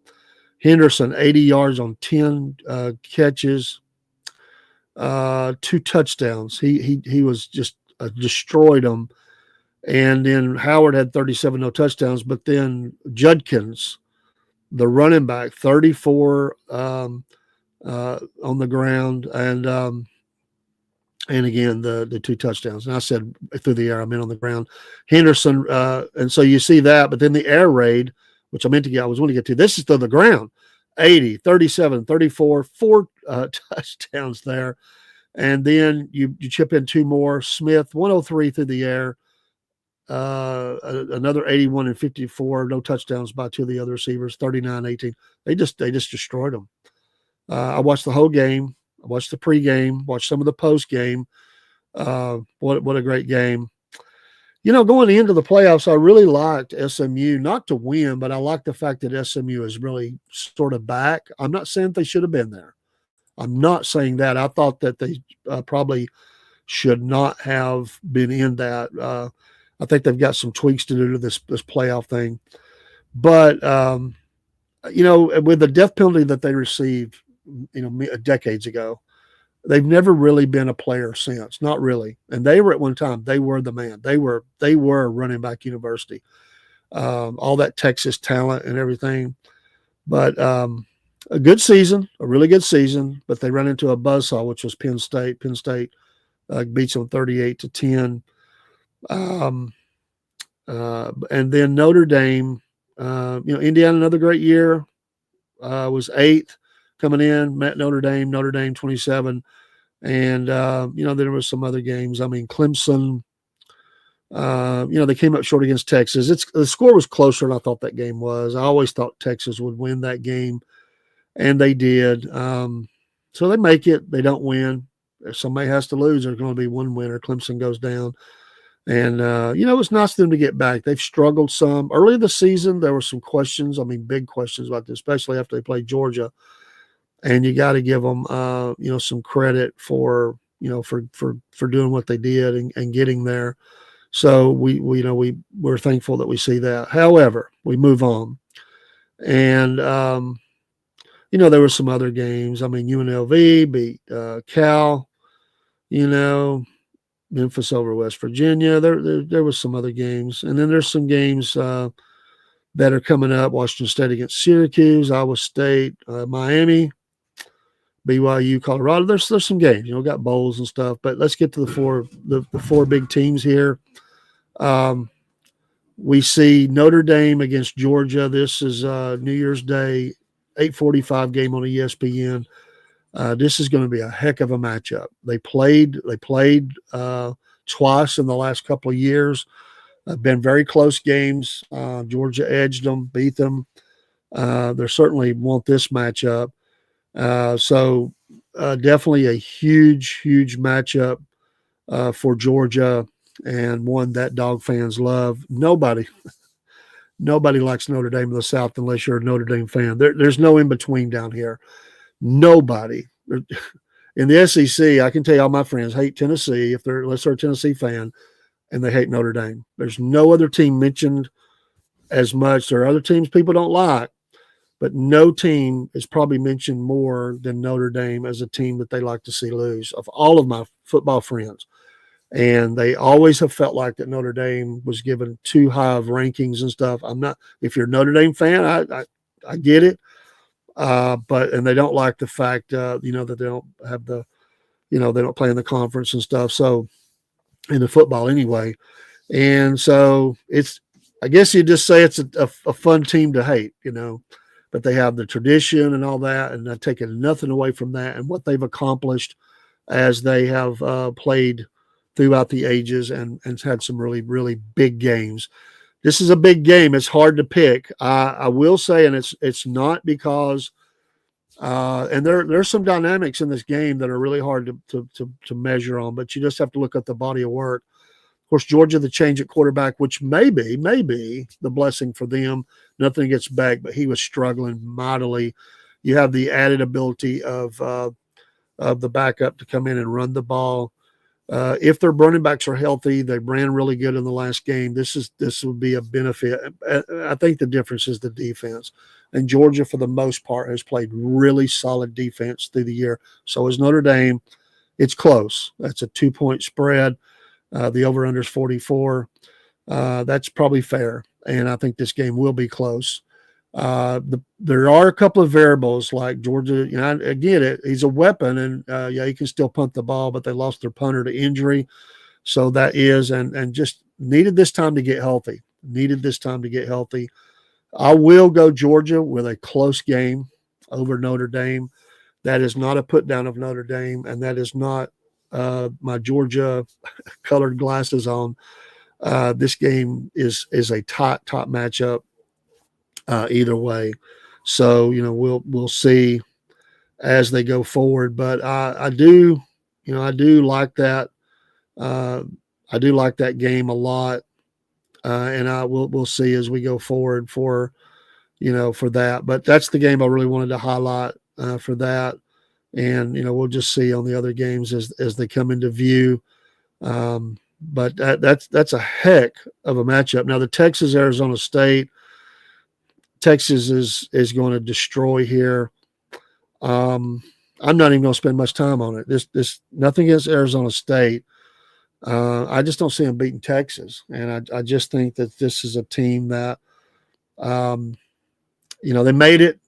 Henderson, 80 yards on 10 catches. 2 touchdowns. He was just destroyed them. And then Howard had 37, no touchdowns. But then Judkins, the running back, 34 on the ground, and again the 2 touchdowns. And I said through the air, I meant on the ground. Henderson, and so you see that, but then the air raid, which I was going to get to. This is to the ground, 80, 37, 34, 4 touchdowns there. And then you chip in 2 more. Smith, 103 through the air. Another 81 and 54, no touchdowns by 2 of the other receivers, 39-18. They just destroyed them. I watched the whole game. I watched the pregame, watched some of the postgame. What a great game. Going into the playoffs, I really liked SMU, not to win, but I like the fact that SMU is really sort of back. I'm not saying they should have been there. I'm not saying that. I thought that they probably should not have been in that. I think they've got some tweaks to do to this playoff thing. But, with the death penalty that they received, decades ago, they've never really been a player since. Not really. And they were at one time, they were the man. They were running back university. All that Texas talent and everything. But a good season, a really good season, but they ran into a buzzsaw, which was Penn State. Penn State beats them 38-10. And then Notre Dame, Indiana, another great year, was 8th coming in, met Notre Dame 27. And, there was some other games. I mean, Clemson, they came up short against Texas. The score was closer than I thought that game was. I always thought Texas would win that game, and they did. So they make it. They don't win. If somebody has to lose, there's going to be one winner. Clemson goes down. And, it's nice for them to get back. They've struggled some. Early in the season, there were some questions. I mean, big questions about this, especially after they played Georgia. And you got to give them, some credit for doing what they did and getting there. So we're thankful that we see that. However, we move on. And, there were some other games. I mean, UNLV beat Cal, Memphis over West Virginia. There was some other games. And then there's some games that are coming up. Washington State against Syracuse, Iowa State, Miami, BYU, Colorado. There's some games. Got bowls and stuff. But let's get to the 4 big teams here. We see Notre Dame against Georgia. This is New Year's Day, 8:45 game on ESPN. This is going to be a heck of a matchup. They played twice in the last couple of years. Been very close games. Georgia edged them, beat them. They certainly want this matchup. So definitely a huge matchup for Georgia, and one that dog fans love. Nobody likes Notre Dame in the South unless you're a Notre Dame fan. There's no in between down here. Nobody in the SEC. I can tell you all my friends hate Tennessee unless they're a Tennessee fan, and they hate Notre Dame. There's no other team mentioned as much. There are other teams people don't like, but no team is probably mentioned more than Notre Dame as a team that they like to see lose, of all of my football friends. And they always have felt like that Notre Dame was given too high of rankings and stuff. I'm not, if you're a Notre Dame fan, I get it. And they don't like the fact, that they don't have they don't play in the conference and stuff. So in the football anyway. And so I guess you just say it's a fun team to hate, but they have the tradition and all that, and I've taken nothing away from that and what they've accomplished as they have played throughout the ages and had some really, really big games. This is a big game. It's hard to pick. I will say, and it's not because and there's some dynamics in this game that are really hard to measure on, but you just have to look at the body of work. Of course, Georgia, the change at quarterback, which may be the blessing for them. Nothing against Beck, but he was struggling mightily. You have the added ability of the backup to come in and run the ball. If their running backs are healthy, they ran really good in the last game. This would be a benefit. I think the difference is the defense. And Georgia, for the most part, has played really solid defense through the year. So is Notre Dame. It's close. That's a 2-point spread. The over-under is 44. That's probably fair. And I think this game will be close. There are a couple of variables like Georgia. I get it. He's a weapon, and yeah, he can still punt the ball, but they lost their punter to injury, so that is and just needed this time to get healthy. Needed this time to get healthy. I will go Georgia with a close game over Notre Dame. That is not a put down of Notre Dame, and that is not my Georgia colored glasses on. This game is a top matchup either way. So we'll see as they go forward. But I do like that. I do like that game a lot, and we'll see as we go forward for that. But that's the game I really wanted to highlight for that. And we'll just see on the other games as they come into view. But that's a heck of a matchup. Now the Texas-Arizona State. Texas is going to destroy here. I'm not even going to spend much time on it. This nothing against Arizona State. I just don't see them beating Texas, and I just think that this is a team that, they made it,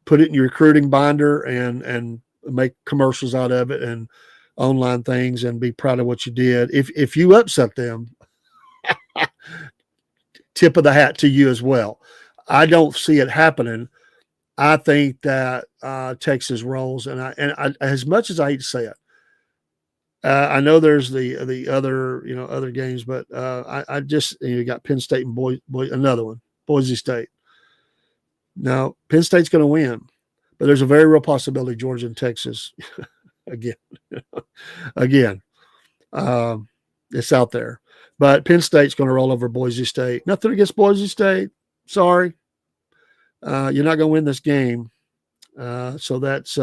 put it in your recruiting binder, and make commercials out of it and online things, and be proud of what you did. If you upset them, tip of the hat to you as well. I don't see it happening. I think that Texas rolls, and I, as much as I hate to say it, I know there's the other games, but I just you got Penn State and another one, Boise State. Now Penn State's going to win, but there's a very real possibility Georgia and Texas again, it's out there. But Penn State's going to roll over Boise State. Nothing against Boise State. Sorry. You're not going to win this game. So that's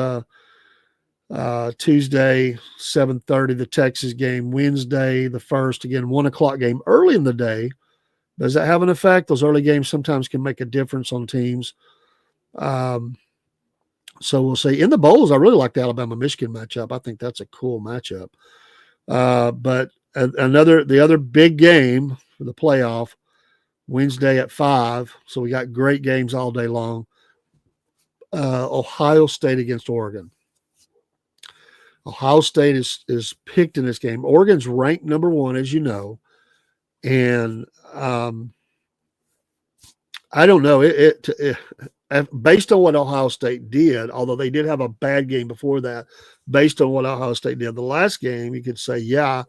Tuesday, 7:30, the Texas game. Wednesday, the 1st, again, 1:00 game early in the day. Does that have an effect? Those early games sometimes can make a difference on teams. So we'll see. In the bowls, I really like the Alabama-Michigan matchup. I think that's a cool matchup. But the other big game for the playoff, Wednesday at 5. So we got great games all day long. Ohio State against Oregon. Ohio State is picked in this game. Oregon's ranked number 1, as you know. And I don't know. Based on what Ohio State did, although they did have a bad game before that, based on what Ohio State did, the last game, you could say, yeah,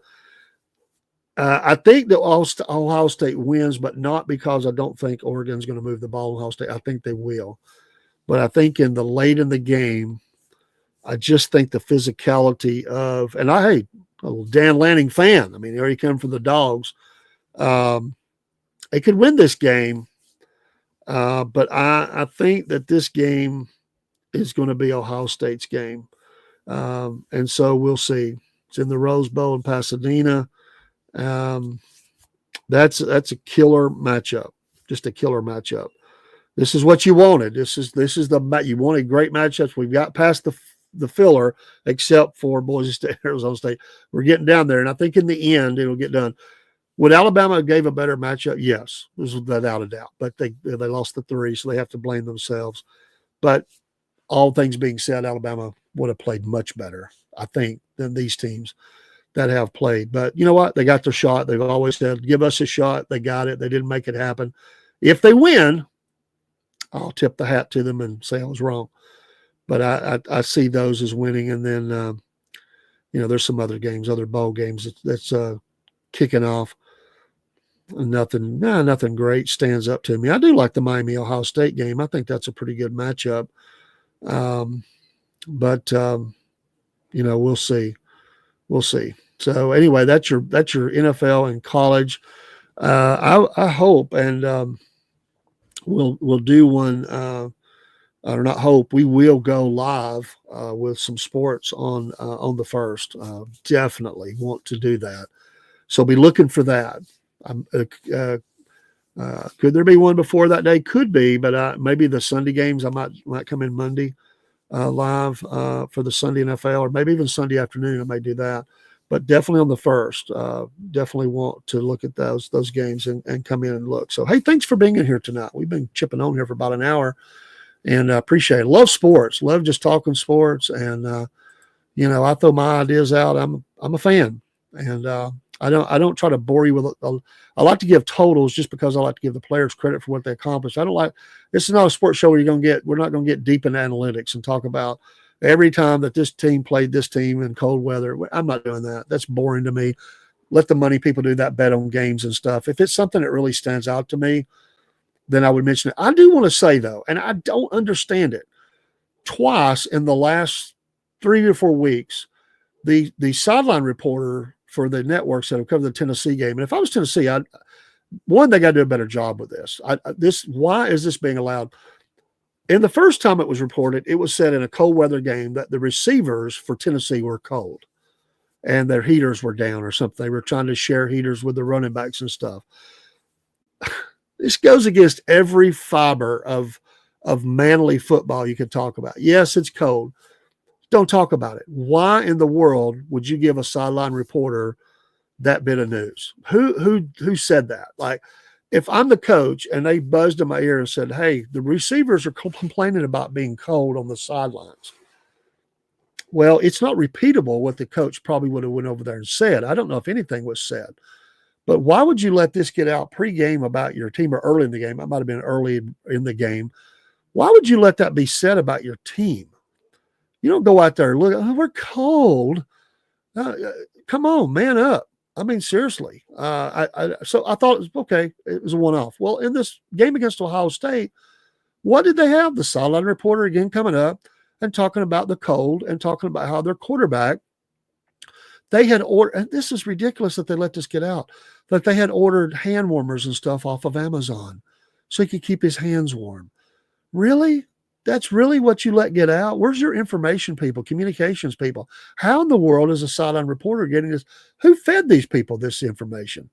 I think that Ohio State wins, but not because I don't think Oregon's going to move the ball in Ohio State. I think they will. But I think late in the game, I just think the physicality of, and a little Dan Lanning fan. I mean, he already come from the Dogs. They could win this game. But I think that this game is going to be Ohio State's game. And so we'll see. It's in the Rose Bowl in Pasadena. That's a killer matchup, just a killer matchup. This is what you wanted. This is you wanted great matchups. We've got past the filler, except for Boise State, Arizona State. We're getting down there, and I think in the end it'll get done. Would Alabama gave a better matchup? Yes, without a doubt. But they lost the 3, so they have to blame themselves. But all things being said, Alabama would have played much better, I think, than these teams that have played. But you know what? They got their shot. They've always said, give us a shot. They got it. They didn't make it happen. If they win, I'll tip the hat to them and say I was wrong. But I see those as winning. And then, there's some other games, other bowl games that's kicking off. Nothing great stands up to me. I do like the Miami-Ohio State game. I think that's a pretty good matchup. But we'll see. We'll see. So anyway, that's your NFL and college. I hope, and we'll do one, or not hope, we will go live with some sports on the 1st. Definitely want to do that. So be looking for that. Could there be one before that day? Could be, but maybe the Sunday games, I might come in Monday live for the Sunday NFL, or maybe even Sunday afternoon. I may do that. but definitely on the first. Definitely want to look at those games and come in and look. So, hey, thanks for being in here tonight. We've been chipping on here for about an hour, and appreciate it. Love sports. Love just talking sports, and I throw my ideas out. I'm a fan, and I don't try to bore you with. I like to give totals just because I like to give the players credit for what they accomplished. I don't like. This is not a sports show where we're not going to get deep into analytics and talk about every time that this team played this team in cold weather. I'm not doing that. That's boring to me. Let the money people do that, bet on games and stuff. If it's something that really stands out to me, then I would mention it. I do want to say, though, and I don't understand it, twice in the last 3 or 4 weeks, the sideline reporter for the networks that have covered the Tennessee game, and if I was Tennessee, they got to do a better job with this. Why is this being allowed? And the first time it was reported, it was said in a cold weather game that the receivers for Tennessee were cold and their heaters were down or something. They were trying to share heaters with the running backs and stuff. This goes against every fiber of manly football you could talk about. Yes, it's cold. Don't talk about it. Why in the world would you give a sideline reporter that bit of news? Who said that? Like, if I'm the coach and they buzzed in my ear and said, hey, the receivers are complaining about being cold on the sidelines. Well, it's not repeatable what the coach probably would have went over there and said. I don't know if anything was said. But why would you let this get out pregame about your team or early in the game? It might have been early in the game. Why would you let that be said about your team? You don't go out there and look, we're cold. Come on, man up. I mean, seriously. So I thought it was okay. It was a one-off. Well, in this game against Ohio State, what did they have? The sideline reporter again coming up and talking about the cold and talking about how their quarterback, they had ordered, and this is ridiculous that they let this get out, that they had ordered hand warmers and stuff off of Amazon so he could keep his hands warm. Really? That's really what you let get out? Where's your information people, communications people? How in the world is a sideline reporter getting this? Who fed these people this information?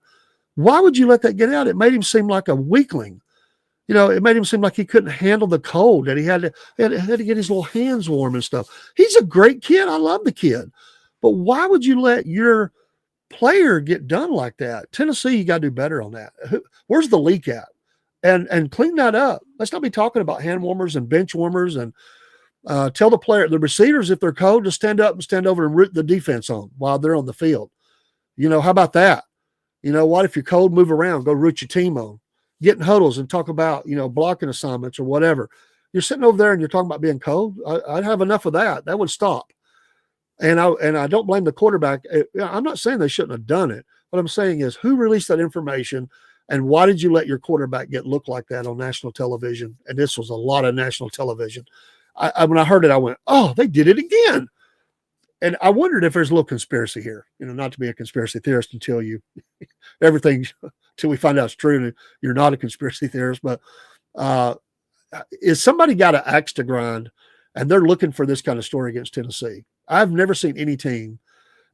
Why would you let that get out? It made him seem like a weakling. It made him seem like he couldn't handle the cold, that he had to get his little hands warm and stuff. He's a great kid. I love the kid. But why would you let your player get done like that? Tennessee, you got to do better on that. Where's the leak at? And clean that up. Let's not be talking about hand warmers and bench warmers, and tell the receivers, if they're cold, to stand up and stand over and root the defense on while they're on the field. How about that? What if you're cold, move around, go root your team on. Get in huddles and talk about, blocking assignments or whatever. You're sitting over there and you're talking about being cold. I'd have enough of that. That would stop. And I don't blame the quarterback. I'm not saying they shouldn't have done it. What I'm saying is, who released that information? And why did you let your quarterback get looked like that on national television? And this was a lot of national television. When I heard it, I went, oh, they did it again. And I wondered if there's a little conspiracy here, not to be a conspiracy theorist until we find out it's true and you're not a conspiracy theorist. But is somebody got an axe to grind and they're looking for this kind of story against Tennessee? I've never seen any team.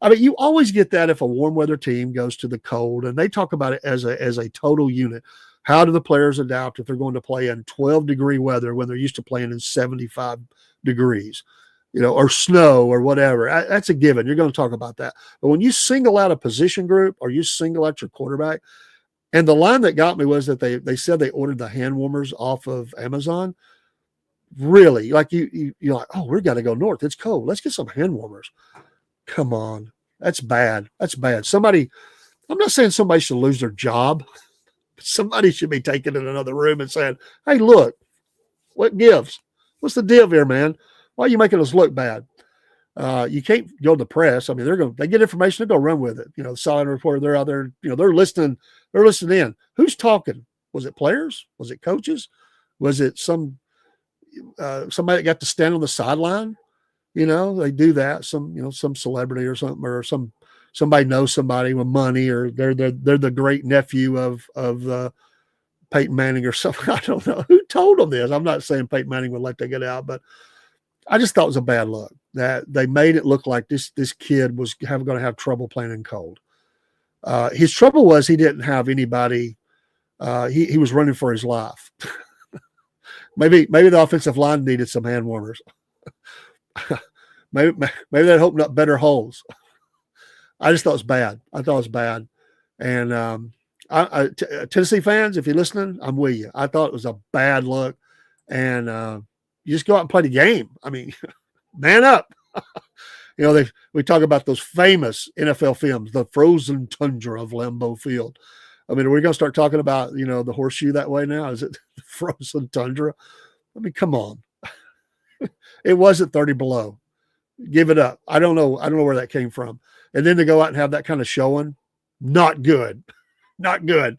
I mean, you always get that if a warm weather team goes to the cold, and they talk about it as a total unit. How do the players adapt if they're going to play in 12-degree weather when they're used to playing in 75 degrees, or snow or whatever? That's a given. You're going to talk about that. But when you single out a position group or you single out your quarterback, and the line that got me was that they said they ordered the hand warmers off of Amazon. Really? Like you're like, oh, we've got to go north. It's cold. Let's get some hand warmers. Come on. That's bad. That's bad. I'm not saying somebody should lose their job, but somebody should be taken in another room and saying, hey, look, what gives? What's the deal here, man? Why are you making us look bad? You can't go to the press. I mean, they get information, they go run with it. The sideline reporter, they're out there, they're listening in. Who's talking? Was it players? Was it coaches? Was it somebody that got to stand on the sideline? They do that. Some celebrity or something, or somebody knows somebody with money, or they're the great nephew of Peyton Manning or something. I don't know who told them this. I'm not saying Peyton Manning would let that get out, but I just thought it was a bad look that they made it look like this kid was going to have trouble playing in cold. His trouble was he didn't have anybody. He was running for his life. maybe the offensive line needed some hand warmers. maybe that opened up better holes. I just thought it was bad. I thought it was bad. And Tennessee fans, if you're listening, I'm with you. I thought it was a bad look. And you just go out and play the game. I mean, man up. We talk about those famous NFL films, the frozen tundra of Lambeau Field. I mean, are we going to start talking about, the horseshoe that way now? Is it the frozen tundra? I mean, come on. It wasn't 30 below. Give it up. I don't know where that came from. And then to go out and have that kind of showing, not good. Not good.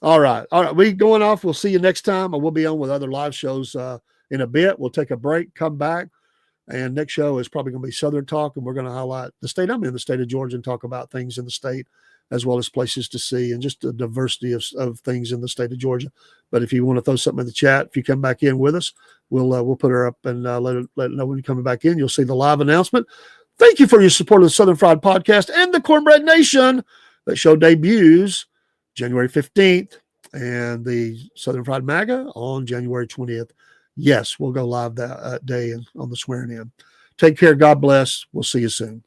All right. We going off. We'll see you next time. And we'll be on with other live shows in a bit. We'll take a break, come back. And next show is probably going to be Southern Talk. And we're going to highlight the state I'm in, the state of Georgia, and talk about things in the state as well as places to see and just the diversity of things in the state of Georgia. But if you want to throw something in the chat, if you come back in with us, we'll put her up and let it know when you're coming back in. You'll see the live announcement. Thank you for your support of the Southern Fried Podcast and the Cornbread Nation. That show debuts January 15th and the Southern Fried MAGA on January 20th. Yes, we'll go live that day on the swearing in. Take care. God bless. We'll see you soon.